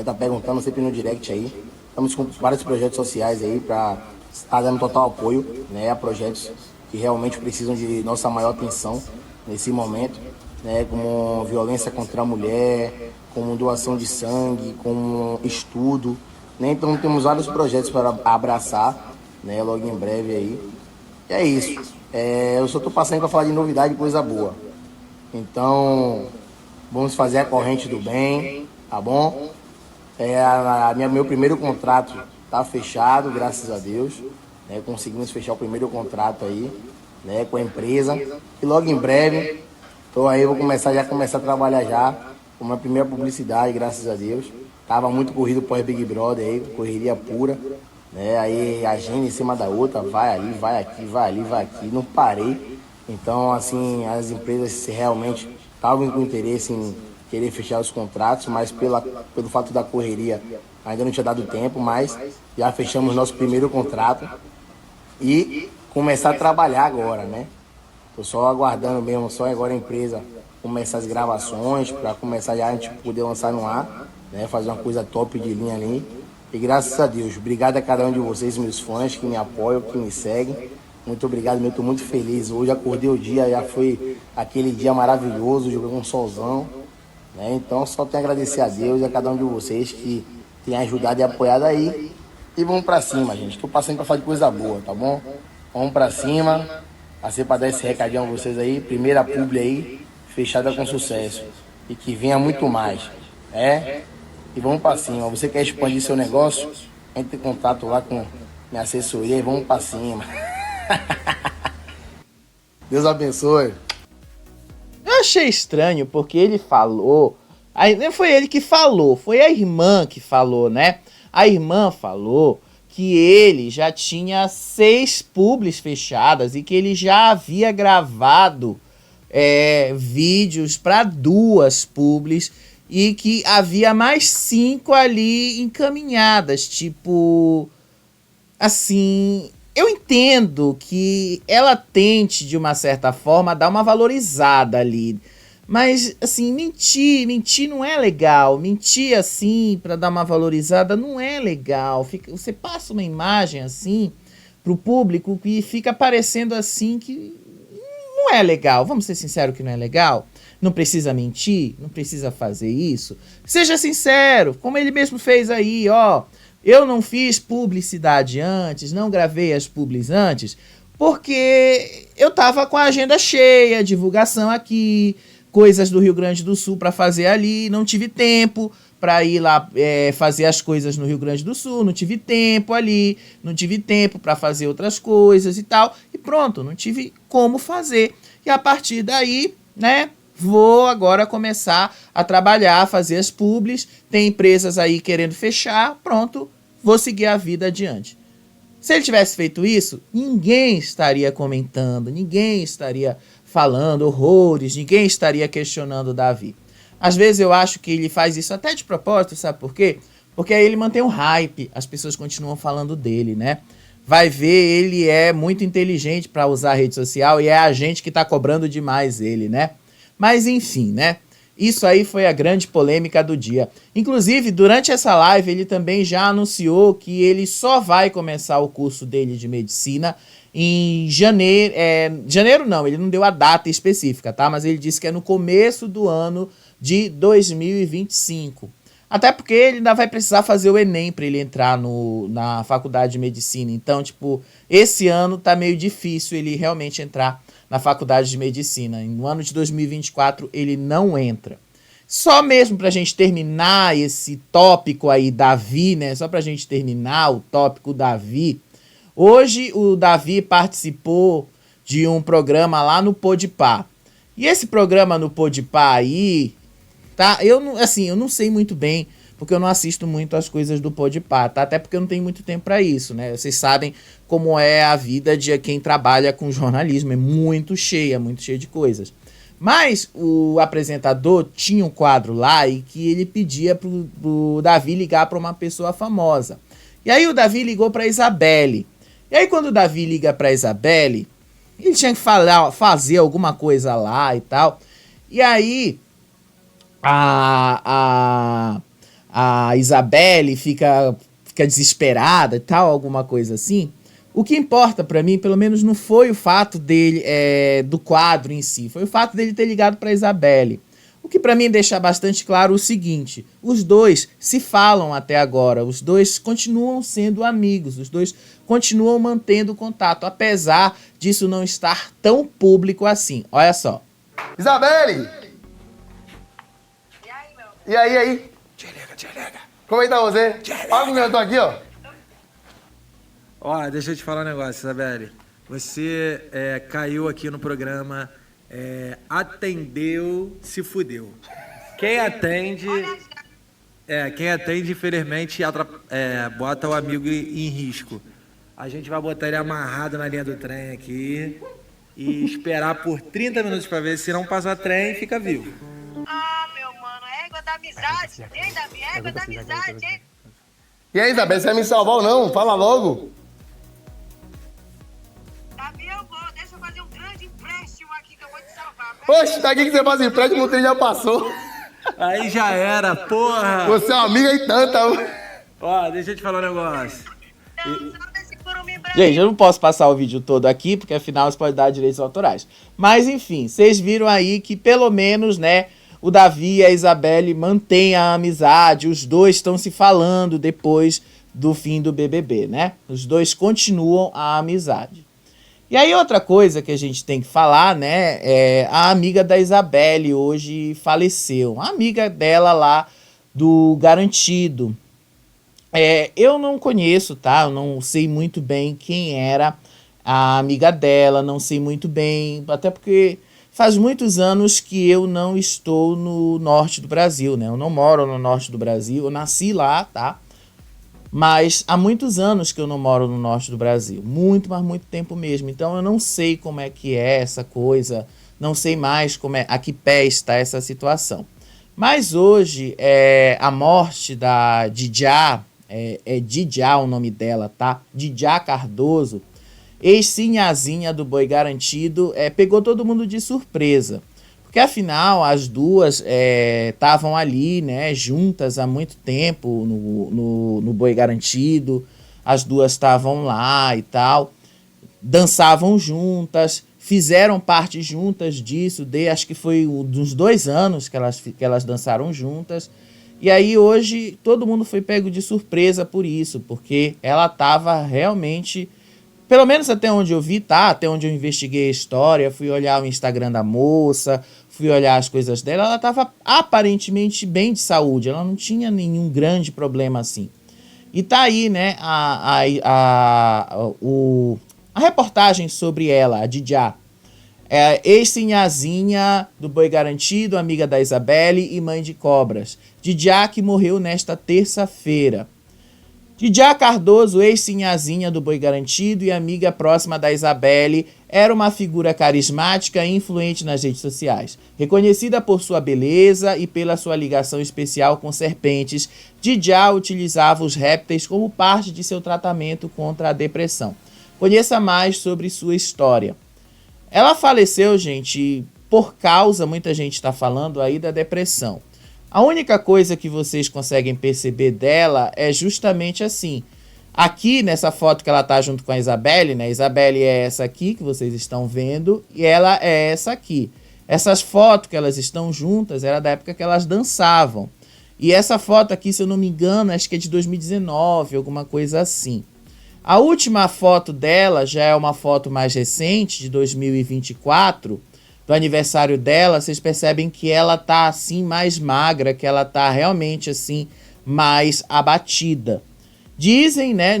C: tá perguntando sempre no direct aí. Estamos com vários projetos sociais aí pra está dando total apoio, né, a projetos que realmente precisam de nossa maior atenção nesse momento, né, como violência contra a mulher, como doação de sangue, como estudo, né? Então temos vários projetos para abraçar, né, logo em breve aí. E é isso. Eu só estou passando para falar de novidade e coisa boa. Então, vamos fazer a corrente do bem, tá bom? Meu primeiro contrato tá fechado, graças a Deus. Né? Conseguimos fechar o primeiro contrato aí, né, com a empresa. E logo em breve, vou começar a trabalhar já com uma primeira publicidade, graças a Deus. Tava muito corrido pós Big Brother aí, correria pura. Né? Aí agenda em cima da outra, vai ali, vai aqui, vai ali, vai aqui. Não parei. Então, assim, as empresas realmente estavam com interesse em querer fechar os contratos, mas pelo fato da correria ainda não tinha dado tempo, mas já fechamos nosso primeiro contrato e começar a trabalhar agora, né? Tô só aguardando mesmo, só agora a empresa começar as gravações, para começar já a gente poder lançar no ar, né? Fazer uma coisa top de linha ali. E graças a Deus, obrigado a cada um de vocês, meus fãs, que me apoiam, que me seguem. Muito obrigado, eu estou muito feliz. Hoje acordei o dia, já foi aquele dia maravilhoso, jogando um solzão. Né? Então só tenho a agradecer a Deus e a cada um de vocês que tem ajudado e apoiado aí. E vamos pra cima, gente. Estou passando para falar de coisa boa, tá bom? Vamos pra cima. Passei para dar esse recadinho a vocês aí. Primeira publi aí, fechada com sucesso. E que venha muito mais. E vamos pra cima. Você quer expandir seu negócio? Entre em contato lá com minha assessoria e vamos pra cima. Deus abençoe.
A: Eu achei estranho porque ele falou. Aí não foi ele que falou, foi a irmã que falou, né? A irmã falou que ele já tinha 6 publis fechadas e que ele já havia gravado vídeos para 2 publis e que havia mais 5 ali encaminhadas. Tipo, assim, eu entendo que ela tente, de uma certa forma, dar uma valorizada ali. Mas, assim, mentir não é legal. Mentir, assim, pra dar uma valorizada não é legal. Você passa uma imagem, assim, pro público que fica parecendo, assim, que não é legal. Vamos ser sinceros que não é legal? Não precisa mentir? Não precisa fazer isso? Seja sincero, como ele mesmo fez aí, ó. Eu não fiz publicidade antes, não gravei as publis antes, porque eu tava com a agenda cheia, divulgação aqui, coisas do Rio Grande do Sul para fazer ali, não tive tempo para ir lá fazer as coisas no Rio Grande do Sul, não tive tempo ali, não tive tempo para fazer outras coisas e tal, e pronto, não tive como fazer. E a partir daí, né, vou agora começar a trabalhar, fazer as publis, tem empresas aí querendo fechar, pronto, vou seguir a vida adiante. Se ele tivesse feito isso, ninguém estaria comentando, ninguém estaria falando horrores, ninguém estaria questionando o Davi. Às vezes eu acho que ele faz isso até de propósito, sabe por quê? Porque aí ele mantém o hype, as pessoas continuam falando dele, né? Vai ver, ele é muito inteligente para usar a rede social e é a gente que tá cobrando demais ele, né? Mas enfim, né? Isso aí foi a grande polêmica do dia. Inclusive, durante essa live, ele também já anunciou que ele só vai começar o curso dele de medicina em janeiro. Janeiro não, ele não deu a data específica, tá? Mas ele disse que é no começo do ano de 2025. Até porque ele ainda vai precisar fazer o Enem para ele entrar na faculdade de medicina. Então, tipo, esse ano tá meio difícil ele realmente entrar na faculdade de medicina. No ano de 2024 ele não entra. Só mesmo pra gente terminar esse tópico aí, Davi, né? Só pra gente terminar o tópico Davi. Hoje o Davi participou de um programa lá no Podpah. E esse programa no Podpah aí, tá? Eu não sei muito bem, porque eu não assisto muito as coisas do Podpah, tá? Até porque eu não tenho muito tempo para isso, né? Vocês sabem como é a vida de quem trabalha com jornalismo, é muito cheia de coisas. Mas o apresentador tinha um quadro lá e que ele pedia pro Davi ligar para uma pessoa famosa. E aí o Davi ligou para Isabelle. E aí quando o Davi liga para Isabelle, ele tinha que fazer alguma coisa lá e tal. E aí a Isabelle fica desesperada e tal, alguma coisa assim. O que importa pra mim, pelo menos, não foi o fato dele, do quadro em si, foi o fato dele ter ligado pra Isabelle. O que pra mim deixa bastante claro o seguinte: os dois se falam até agora, os dois continuam sendo amigos, os dois continuam mantendo contato, apesar disso não estar tão público assim. Olha só.
C: Isabelle! E aí?
D: Tchelega.
C: Como é que tá você? Olha como eu tô aqui, ó.
D: Ó, deixa eu te falar um negócio, Isabelle. Você caiu aqui no programa, atendeu, se fudeu. Quem atende, infelizmente, bota o amigo em risco. A gente vai botar ele amarrado na linha do trem aqui e esperar por 30 minutos pra ver se não passar trem, fica vivo.
E: Ah, meu mano, égua da amizade, hein, Davi? Égua da amizade, hein?
C: E aí, Isabelle, você vai me salvar ou não? Fala logo.
E: Davi, eu vou. Deixa eu fazer um grande empréstimo aqui que eu vou te salvar.
C: Oxe, daqui que você faz empréstimo, o trem já passou.
D: Aí já era, porra!
C: Você é uma amiga e tanta.
D: Ó, deixa eu te falar um negócio.
E: Não, só desse curumim branco.
A: Gente, eu não posso passar o vídeo todo aqui, porque afinal isso pode dar direitos autorais. Mas enfim, vocês viram aí que pelo menos, né, o Davi e a Isabelle mantêm a amizade, os dois estão se falando depois do fim do BBB, né? Os dois continuam a amizade. E aí outra coisa que a gente tem que falar, né, a amiga da Isabelle hoje faleceu. A amiga dela lá do Garantido. Eu não conheço, tá? Eu não sei muito bem quem era a amiga dela, não sei muito bem, até porque faz muitos anos que eu não estou no norte do Brasil, né? Eu não moro no norte do Brasil, eu nasci lá, tá? Mas há muitos anos que eu não moro no norte do Brasil. Muito, mas muito tempo mesmo. Então eu não sei como é que é essa coisa. Não sei mais a que pé está essa situação. Mas hoje, a morte da Didjá, Didjá o nome dela, tá? Didjá Cardoso, ex-sinhazinha do Boi Garantido, pegou todo mundo de surpresa. Porque afinal as duas estavam ali, né, juntas há muito tempo no Boi Garantido. As duas estavam lá e tal, dançavam juntas, fizeram parte juntas disso, acho que foi uns 2 anos que elas dançaram juntas. E aí hoje todo mundo foi pego de surpresa por isso, porque ela estava realmente... Pelo menos até onde eu vi, tá? Até onde eu investiguei a história, fui olhar o Instagram da moça, fui olhar as coisas dela, ela estava aparentemente bem de saúde, ela não tinha nenhum grande problema assim. E tá aí, né, a reportagem sobre ela, a Didjá. Ex-sinhazinha do Boi Garantido, amiga da Isabelle e mãe de cobras. Didjá que morreu nesta terça-feira. Didjá Cardoso, ex-sinhazinha do Boi Garantido e amiga próxima da Isabelle, era uma figura carismática e influente nas redes sociais. Reconhecida por sua beleza e pela sua ligação especial com serpentes, Didjá utilizava os répteis como parte de seu tratamento contra a depressão. Conheça mais sobre sua história. Ela faleceu, gente, por causa, muita gente está falando aí, da depressão. A única coisa que vocês conseguem perceber dela é justamente assim. Aqui, nessa foto que ela tá junto com a Isabelle, né? A Isabelle é essa aqui que vocês estão vendo e ela é essa aqui. Essas fotos que elas estão juntas era da época que elas dançavam. E essa foto aqui, se eu não me engano, acho que é de 2019, alguma coisa assim. A última foto dela já é uma foto mais recente, de 2024, do aniversário dela. Vocês percebem que ela tá assim mais magra, que ela tá realmente assim mais abatida. Dizem, né,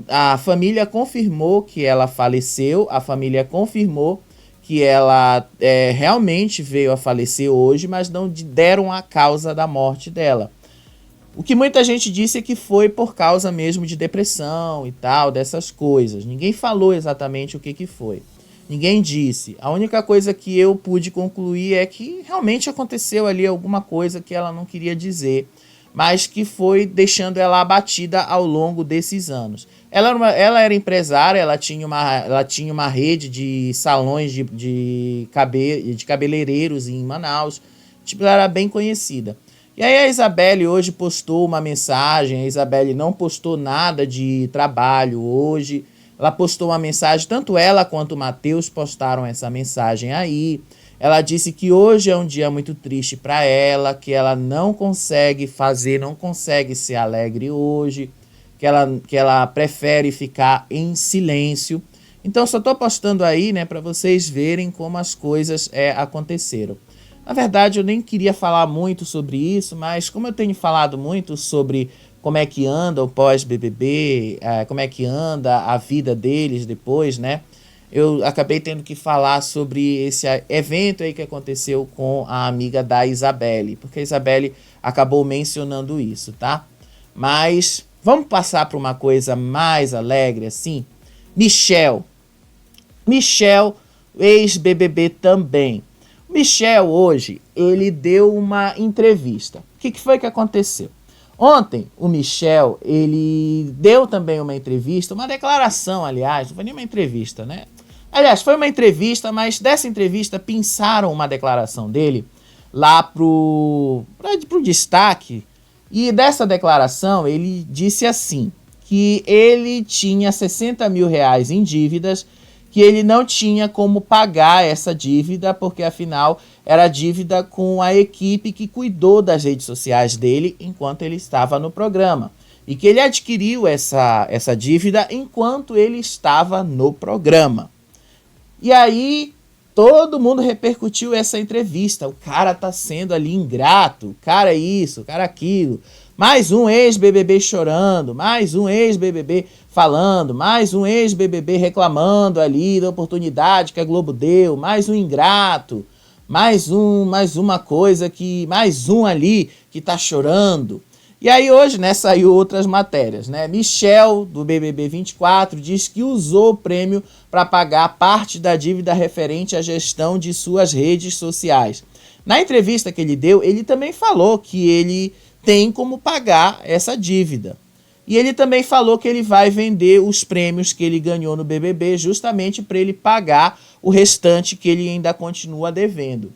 A: a família confirmou que ela faleceu, a família confirmou que ela realmente veio a falecer hoje, mas não deram a causa da morte dela. O que muita gente disse é que foi por causa mesmo de depressão e tal, dessas coisas. Ninguém falou exatamente o que foi. Ninguém disse. A única coisa que eu pude concluir é que realmente aconteceu ali alguma coisa que ela não queria dizer, mas que foi deixando ela abatida ao longo desses anos. Ela era empresária, ela tinha uma rede de salões de cabeleireiros em Manaus. Tipo, ela era bem conhecida. E aí a Isabelle hoje postou uma mensagem, a Isabelle não postou nada de trabalho hoje, Ela postou uma mensagem, tanto ela quanto o Matheus postaram essa mensagem aí. Ela disse que hoje é um dia muito triste para ela, que ela não consegue ser alegre hoje, que ela prefere ficar em silêncio. Então, só estou postando aí, né, para vocês verem como as coisas aconteceram. Na verdade, eu nem queria falar muito sobre isso, mas como eu tenho falado muito sobre como é que anda o pós-BBB, como é que anda a vida deles depois, né, eu acabei tendo que falar sobre esse evento aí que aconteceu com a amiga da Isabelle, porque a Isabelle acabou mencionando isso, tá? Mas vamos passar para uma coisa mais alegre, assim? Michel, ex-BBB também. Michel, hoje, ele deu uma entrevista. O que foi que aconteceu? Ontem, o Michel, ele deu também uma entrevista, uma declaração, aliás, não foi nem uma entrevista, né? Aliás, foi uma entrevista, mas dessa entrevista pinçaram uma declaração dele lá pro destaque. E dessa declaração, ele disse assim, que ele tinha 60 mil reais em dívidas, que ele não tinha como pagar essa dívida, porque afinal era dívida com a equipe que cuidou das redes sociais dele enquanto ele estava no programa. E que ele adquiriu essa dívida enquanto ele estava no programa. E aí todo mundo repercutiu essa entrevista. O cara tá sendo ali ingrato, o cara isso, o cara aquilo. Mais um ex-BBB chorando, mais um ex-BBB falando, mais um ex-BBB reclamando ali da oportunidade que a Globo deu, mais um ingrato, mais uma coisa que, mais um ali que tá chorando. E aí hoje, né, saiu outras matérias, né? Michel, do BBB 24, diz que usou o prêmio para pagar parte da dívida referente à gestão de suas redes sociais. Na entrevista que ele deu, ele também falou que ele tem como pagar essa dívida. E ele também falou que ele vai vender os prêmios que ele ganhou no BBB justamente para ele pagar o restante que ele ainda continua devendo.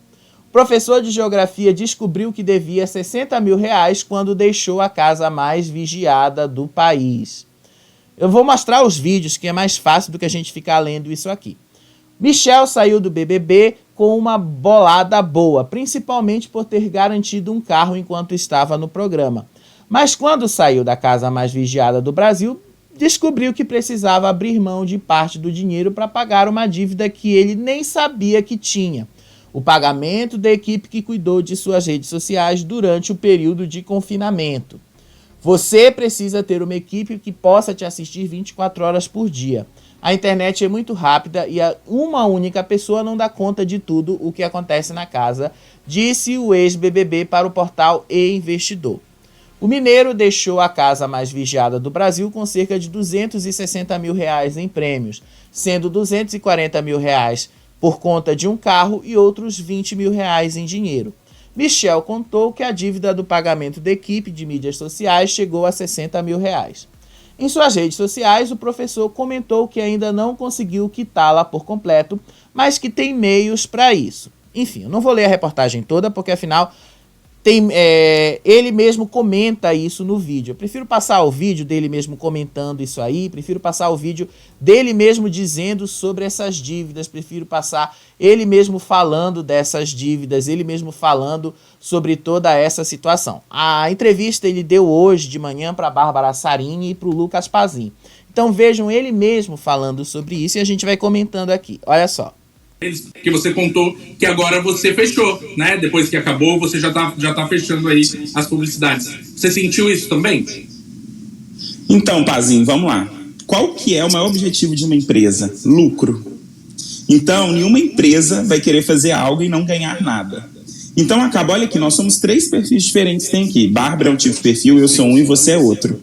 A: O professor de geografia descobriu que devia 60 mil reais quando deixou a casa mais vigiada do país. Eu vou mostrar os vídeos, que é mais fácil do que a gente ficar lendo isso aqui. Michel saiu do BBB com uma bolada boa, principalmente por ter garantido um carro enquanto estava no programa. Mas quando saiu da casa mais vigiada do Brasil, descobriu que precisava abrir mão de parte do dinheiro para pagar uma dívida que ele nem sabia que tinha. O pagamento da equipe que cuidou de suas redes sociais durante o período de confinamento. Você precisa ter uma equipe que possa te assistir 24 horas por dia. A internet é muito rápida e uma única pessoa não dá conta de tudo o que acontece na casa, disse o ex-BBB para o portal E-Investidor. O mineiro deixou a casa mais vigiada do Brasil com cerca de 260 mil reais em prêmios, sendo 240 mil reais por conta de um carro e outros 20 mil reais em dinheiro. Michel contou que a dívida do pagamento da equipe de mídias sociais chegou a 60 mil reais. Em suas redes sociais, o professor comentou que ainda não conseguiu quitá-la por completo, mas que tem meios para isso. Enfim, eu não vou ler a reportagem toda, porque afinal ele mesmo comenta isso no vídeo. Eu prefiro passar o vídeo dele mesmo comentando isso aí, prefiro passar o vídeo dele mesmo dizendo sobre essas dívidas, prefiro passar ele mesmo falando dessas dívidas, ele mesmo falando sobre toda essa situação. A entrevista ele deu hoje de manhã para a Bárbara Sarini e para o Lucas Pazin. Então vejam ele mesmo falando sobre isso e a gente vai comentando aqui. Olha só.
F: Que você contou que agora você fechou, né? Depois que acabou, você já tá fechando aí as publicidades. Você sentiu isso também?
G: Então, Pazinho, vamos lá. Qual que é o maior objetivo de uma empresa? Lucro. Então, nenhuma empresa vai querer fazer algo e não ganhar nada. Então, acaba, olha aqui, nós somos 3 perfis diferentes que tem aqui. Bárbara é um tipo de perfil, eu sou um e você é outro.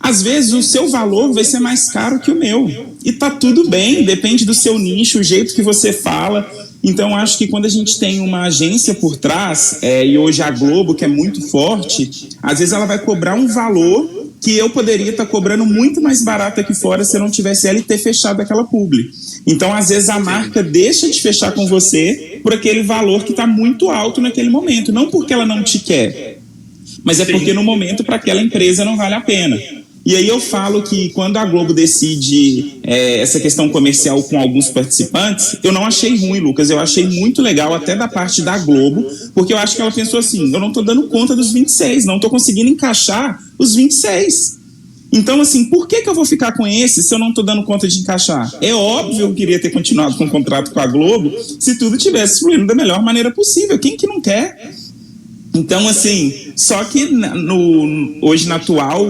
G: Às vezes o seu valor vai ser mais caro que o meu. E tá tudo bem, depende do seu nicho, o jeito que você fala. Então acho que quando a gente tem uma agência por trás, e hoje a Globo, que é muito forte, às vezes ela vai cobrar um valor que eu poderia estar cobrando muito mais barato aqui fora se eu não tivesse ela e ter fechado aquela publi. Então às vezes a marca deixa de fechar com você por aquele valor que está muito alto naquele momento. Não porque ela não te quer, mas é porque no momento para aquela empresa não vale a pena. E aí eu falo que quando a Globo decide essa questão comercial com alguns participantes, eu não achei ruim, Lucas, eu achei muito legal até da parte da Globo, porque eu acho que ela pensou assim, eu não estou dando conta dos 26, não estou conseguindo encaixar os 26. Então, assim, por que eu vou ficar com esse se eu não estou dando conta de encaixar? É óbvio que eu queria ter continuado com o contrato com a Globo se tudo tivesse fluindo da melhor maneira possível. Quem que não quer? Então, assim, só que hoje na atual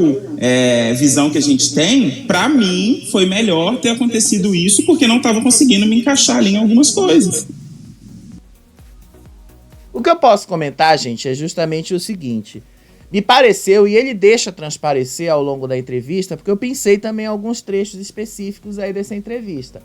G: visão que a gente tem, para mim foi melhor ter acontecido isso porque não estava conseguindo me encaixar ali em algumas coisas.
A: O que eu posso comentar, gente, é justamente o seguinte. Me pareceu, e ele deixa transparecer ao longo da entrevista, porque eu pensei também em alguns trechos específicos aí dessa entrevista.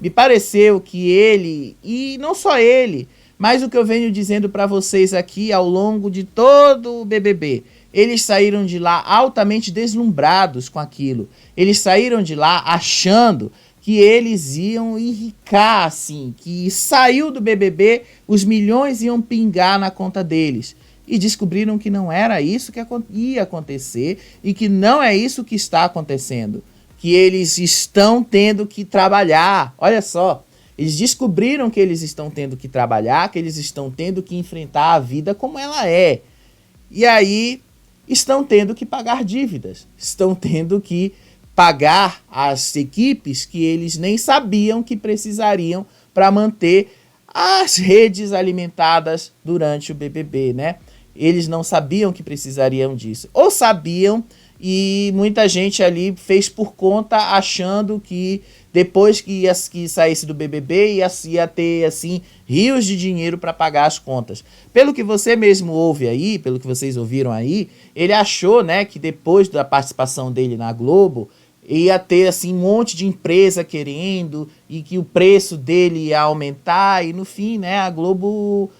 A: Me pareceu que ele, e não só ele, mas o que eu venho dizendo para vocês aqui ao longo de todo o BBB, eles saíram de lá altamente deslumbrados com aquilo. Eles saíram de lá achando que eles iam enricar, assim, que saiu do BBB, os milhões iam pingar na conta deles. E descobriram que não era isso que ia acontecer e que não é isso que está acontecendo. Que eles estão tendo que trabalhar. Olha só, eles descobriram que eles estão tendo que trabalhar, que eles estão tendo que enfrentar a vida como ela é. E aí estão tendo que pagar dívidas, estão tendo que pagar as equipes que eles nem sabiam que precisariam para manter as redes alimentadas durante o BBB, né? Eles não sabiam que precisariam disso. Ou sabiam e muita gente ali fez por conta achando que depois que saísse do BBB ia ter assim rios de dinheiro para pagar as contas. Pelo que você mesmo ouve aí, pelo que vocês ouviram aí, ele achou, né, que depois da participação dele na Globo ia ter assim um monte de empresa querendo e que o preço dele ia aumentar e no fim, né, a Globo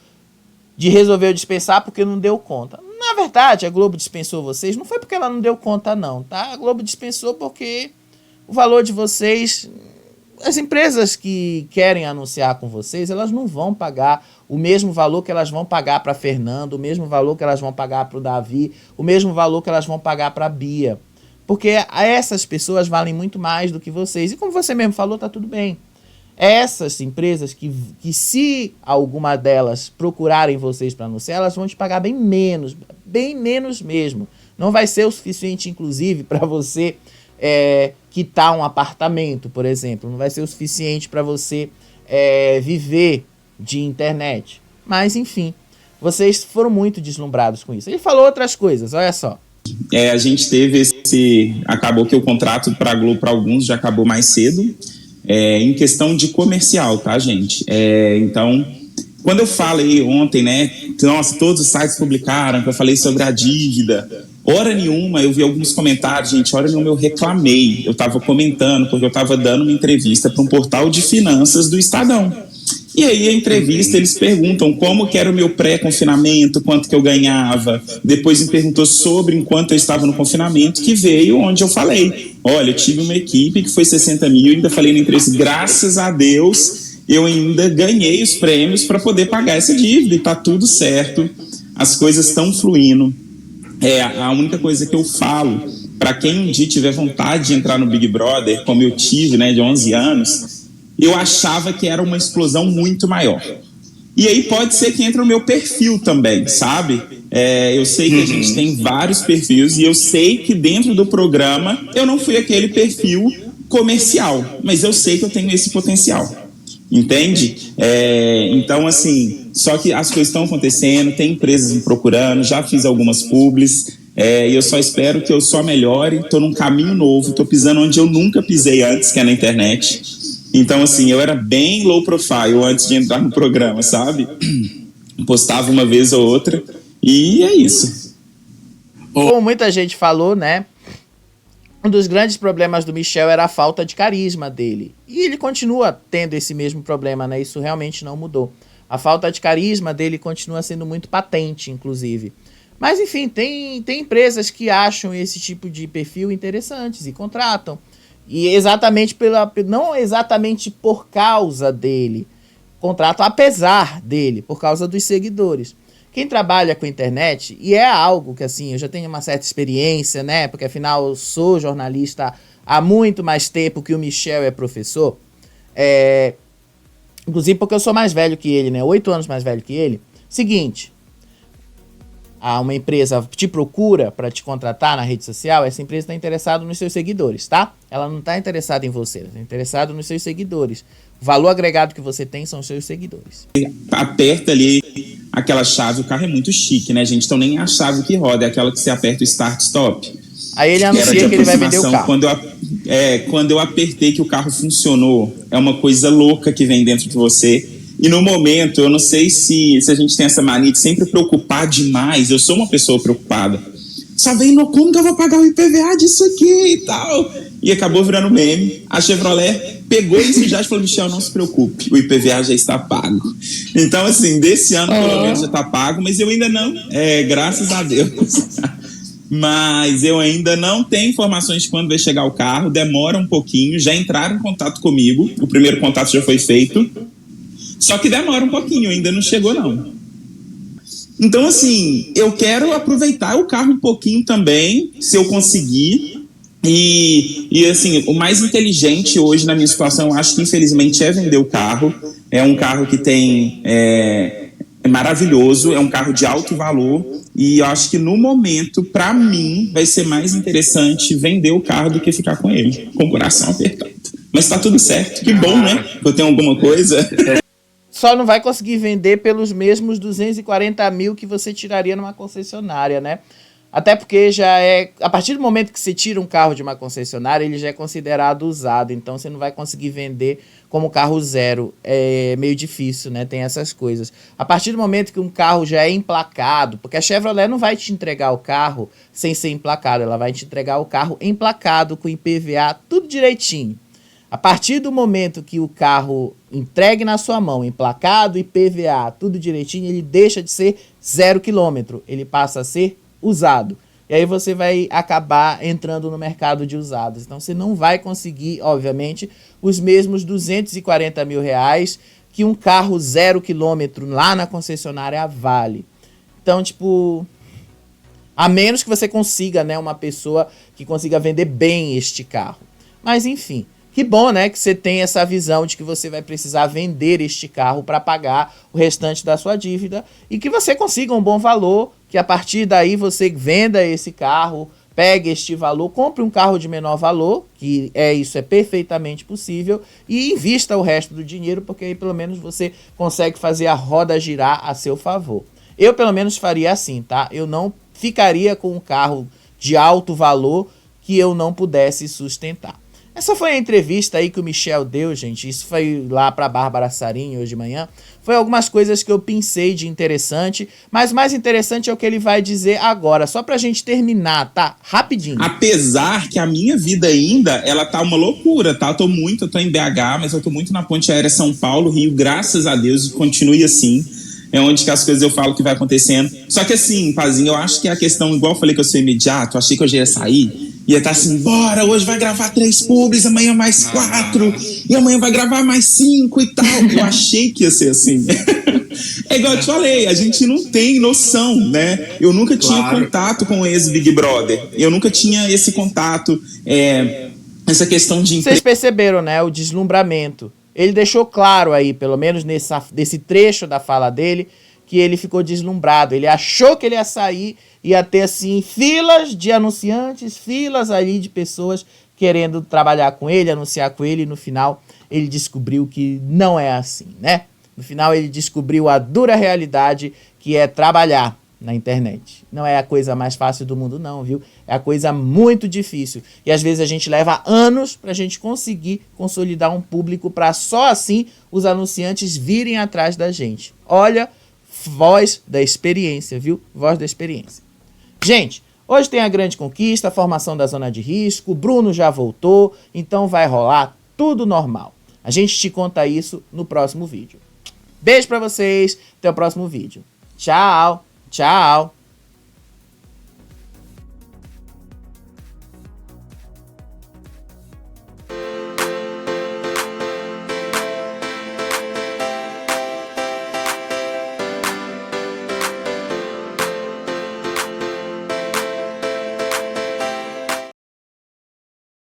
A: resolveu dispensar porque não deu conta. Na verdade, a Globo dispensou vocês, não foi porque ela não deu conta não, tá? A Globo dispensou porque o valor de vocês, as empresas que querem anunciar com vocês, elas não vão pagar o mesmo valor que elas vão pagar para Fernando, o mesmo valor que elas vão pagar para o Davi, o mesmo valor que elas vão pagar para a Bia. Porque essas pessoas valem muito mais do que vocês. E como você mesmo falou, tá tudo bem. Essas empresas que se alguma delas procurarem vocês para anunciar, elas vão te pagar bem menos mesmo. Não vai ser o suficiente, inclusive, para você quitar um apartamento, por exemplo. Não vai ser o suficiente para você viver de internet. Mas, enfim, vocês foram muito deslumbrados com isso. Ele falou outras coisas, olha só.
G: A gente teve acabou que o contrato para a Globo para alguns já acabou mais cedo. Em questão de comercial, tá, gente? Então, quando eu falei ontem, né? Nossa, todos os sites publicaram que eu falei sobre a dívida. Hora nenhuma, eu vi alguns comentários, gente, hora nenhuma eu reclamei. Eu estava comentando, porque eu estava dando uma entrevista para um portal de finanças do Estadão. E aí a entrevista, eles perguntam como que era o meu pré-confinamento, quanto que eu ganhava. Depois me perguntou sobre enquanto eu estava no confinamento, que veio onde eu falei. Olha, eu tive uma equipe que foi 60 mil, ainda falei na entrevista, graças a Deus, eu ainda ganhei os prêmios para poder pagar essa dívida e tá tudo certo, as coisas estão fluindo. A única coisa que eu falo, para quem um dia tiver vontade de entrar no Big Brother, como eu tive, né, de 11 anos, eu achava que era uma explosão muito maior. E aí pode ser que entre no meu perfil também, sabe? Eu sei que a gente tem vários perfis e eu sei que dentro do programa eu não fui aquele perfil comercial, mas eu sei que eu tenho esse potencial, entende? Então, assim, só que as coisas estão acontecendo, tem empresas me procurando, já fiz algumas publis, e eu só espero que eu só melhore, estou num caminho novo, estou pisando onde eu nunca pisei antes, que é na internet. Então, assim, eu era bem low profile antes de entrar no programa, sabe? Postava uma vez ou outra e é isso.
A: Como muita gente falou, né? Um dos grandes problemas do Michel era a falta de carisma dele. E ele continua tendo esse mesmo problema, né? Isso realmente não mudou. A falta de carisma dele continua sendo muito patente, inclusive. Mas, enfim, tem empresas que acham esse tipo de perfil interessantes e contratam. E exatamente não exatamente por causa dele, contrato apesar dele, por causa dos seguidores. Quem trabalha com internet, e é algo que assim, eu já tenho uma certa experiência, né? Porque afinal eu sou jornalista há muito mais tempo que o Michel é professor. Inclusive porque eu sou mais velho que ele, né? 8 anos mais velho que ele. Seguinte, uma empresa te procura para te contratar na rede social, essa empresa está interessada nos seus seguidores, tá? Ela não está interessada em você, ela está interessada nos seus seguidores. O valor agregado que você tem são os seus seguidores.
G: Aperta ali aquela chave, o carro é muito chique, né, gente? Então nem a chave que roda, é aquela que você aperta o start stop.
A: Aí ele anuncia que ele vai vender o carro.
G: Quando eu apertei que o carro funcionou, é uma coisa louca que vem dentro de você. E no momento, eu não sei se a gente tem essa mania de sempre preocupar demais. Eu sou uma pessoa preocupada. Só vem no como que eu vou pagar o IPVA disso aqui e tal. E acabou virando meme. A Chevrolet pegou isso já e falou: Michel, não se preocupe, o IPVA já está pago. Então, assim, desse ano pelo menos já está pago, mas eu ainda não, graças a Deus. Mas eu ainda não tenho informações de quando vai chegar o carro, demora um pouquinho, já entraram em contato comigo, o primeiro contato já foi feito, só que demora um pouquinho, ainda não chegou não. Então, assim, eu quero aproveitar o carro um pouquinho também, se eu conseguir. E assim, o mais inteligente hoje na minha situação, eu acho que infelizmente é vender o carro. É um carro que tem... é maravilhoso, é um carro de alto valor. E eu acho que no momento, para mim, vai ser mais interessante vender o carro do que ficar com ele, com o coração apertado. Mas tá tudo certo, que bom, né? Eu tenho alguma coisa...
A: Só não vai conseguir vender pelos mesmos 240 mil que você tiraria numa concessionária, né? Até porque já é... A partir do momento que você tira um carro de uma concessionária, ele já é considerado usado. Então você não vai conseguir vender como carro zero. É meio difícil, né? Tem essas coisas. A partir do momento que um carro já é emplacado... Porque a Chevrolet não vai te entregar o carro sem ser emplacado. Ela vai te entregar o carro emplacado, com IPVA, tudo direitinho. A partir do momento que o carro entregue na sua mão, emplacado, IPVA, tudo direitinho, ele deixa de ser 0 km, ele passa a ser usado. E aí você vai acabar entrando no mercado de usados. Então você não vai conseguir, obviamente, os mesmos 240 mil reais que um carro 0 km lá na concessionária vale. Então, tipo... A menos que você consiga, né, uma pessoa que consiga vender bem este carro. Mas enfim... Que bom, né, que você tem essa visão de que você vai precisar vender este carro para pagar o restante da sua dívida e que você consiga um bom valor, que a partir daí você venda esse carro, pegue este valor, compre um carro de menor valor, que isso é perfeitamente possível, e invista o resto do dinheiro, porque aí pelo menos você consegue fazer a roda girar a seu favor. Eu pelo menos faria assim, tá? Eu não ficaria com um carro de alto valor que eu não pudesse sustentar. Essa foi a entrevista aí que o Michel deu, gente. Isso foi lá para Bárbara Sarin hoje de manhã. Foi algumas coisas que eu pensei de interessante, mas mais interessante é o que ele vai dizer agora. Só pra gente terminar, tá? Rapidinho.
G: Apesar que a minha vida ainda, ela tá uma loucura, tá? Eu tô em BH, mas eu tô muito na ponte aérea São Paulo, Rio, graças a Deus, e continue assim. É onde que as coisas eu falo que vai acontecendo. Só que assim, Pazinho, eu acho que a questão, igual eu falei que eu sou imediato, eu achei que eu já ia sair, ia estar assim, bora, hoje vai gravar 3 publis, amanhã mais 4, e amanhã vai gravar mais 5 e tal. Eu achei que ia ser assim. É igual eu te falei, a gente não tem noção, né? Eu nunca tinha contato com o ex-Big Brother. Eu nunca tinha esse contato, essa questão de...
A: Vocês perceberam, né? O deslumbramento. Ele deixou claro aí, pelo menos nesse trecho da fala dele, que ele ficou deslumbrado. Ele achou que ele ia sair, ia ter assim filas de anunciantes, filas ali de pessoas querendo trabalhar com ele, anunciar com ele, e no final ele descobriu que não é assim, né? No final ele descobriu a dura realidade que é trabalhar na internet. Não é a coisa mais fácil do mundo não, viu? É a coisa muito difícil. E às vezes a gente leva anos pra gente conseguir consolidar um público para só assim os anunciantes virem atrás da gente. Olha, voz da experiência, viu? Voz da experiência. Gente, hoje tem a grande conquista, a formação da zona de risco, o Bruno já voltou, então vai rolar tudo normal. A gente te conta isso no próximo vídeo. Beijo pra vocês, até o próximo vídeo. Tchau! Tchau!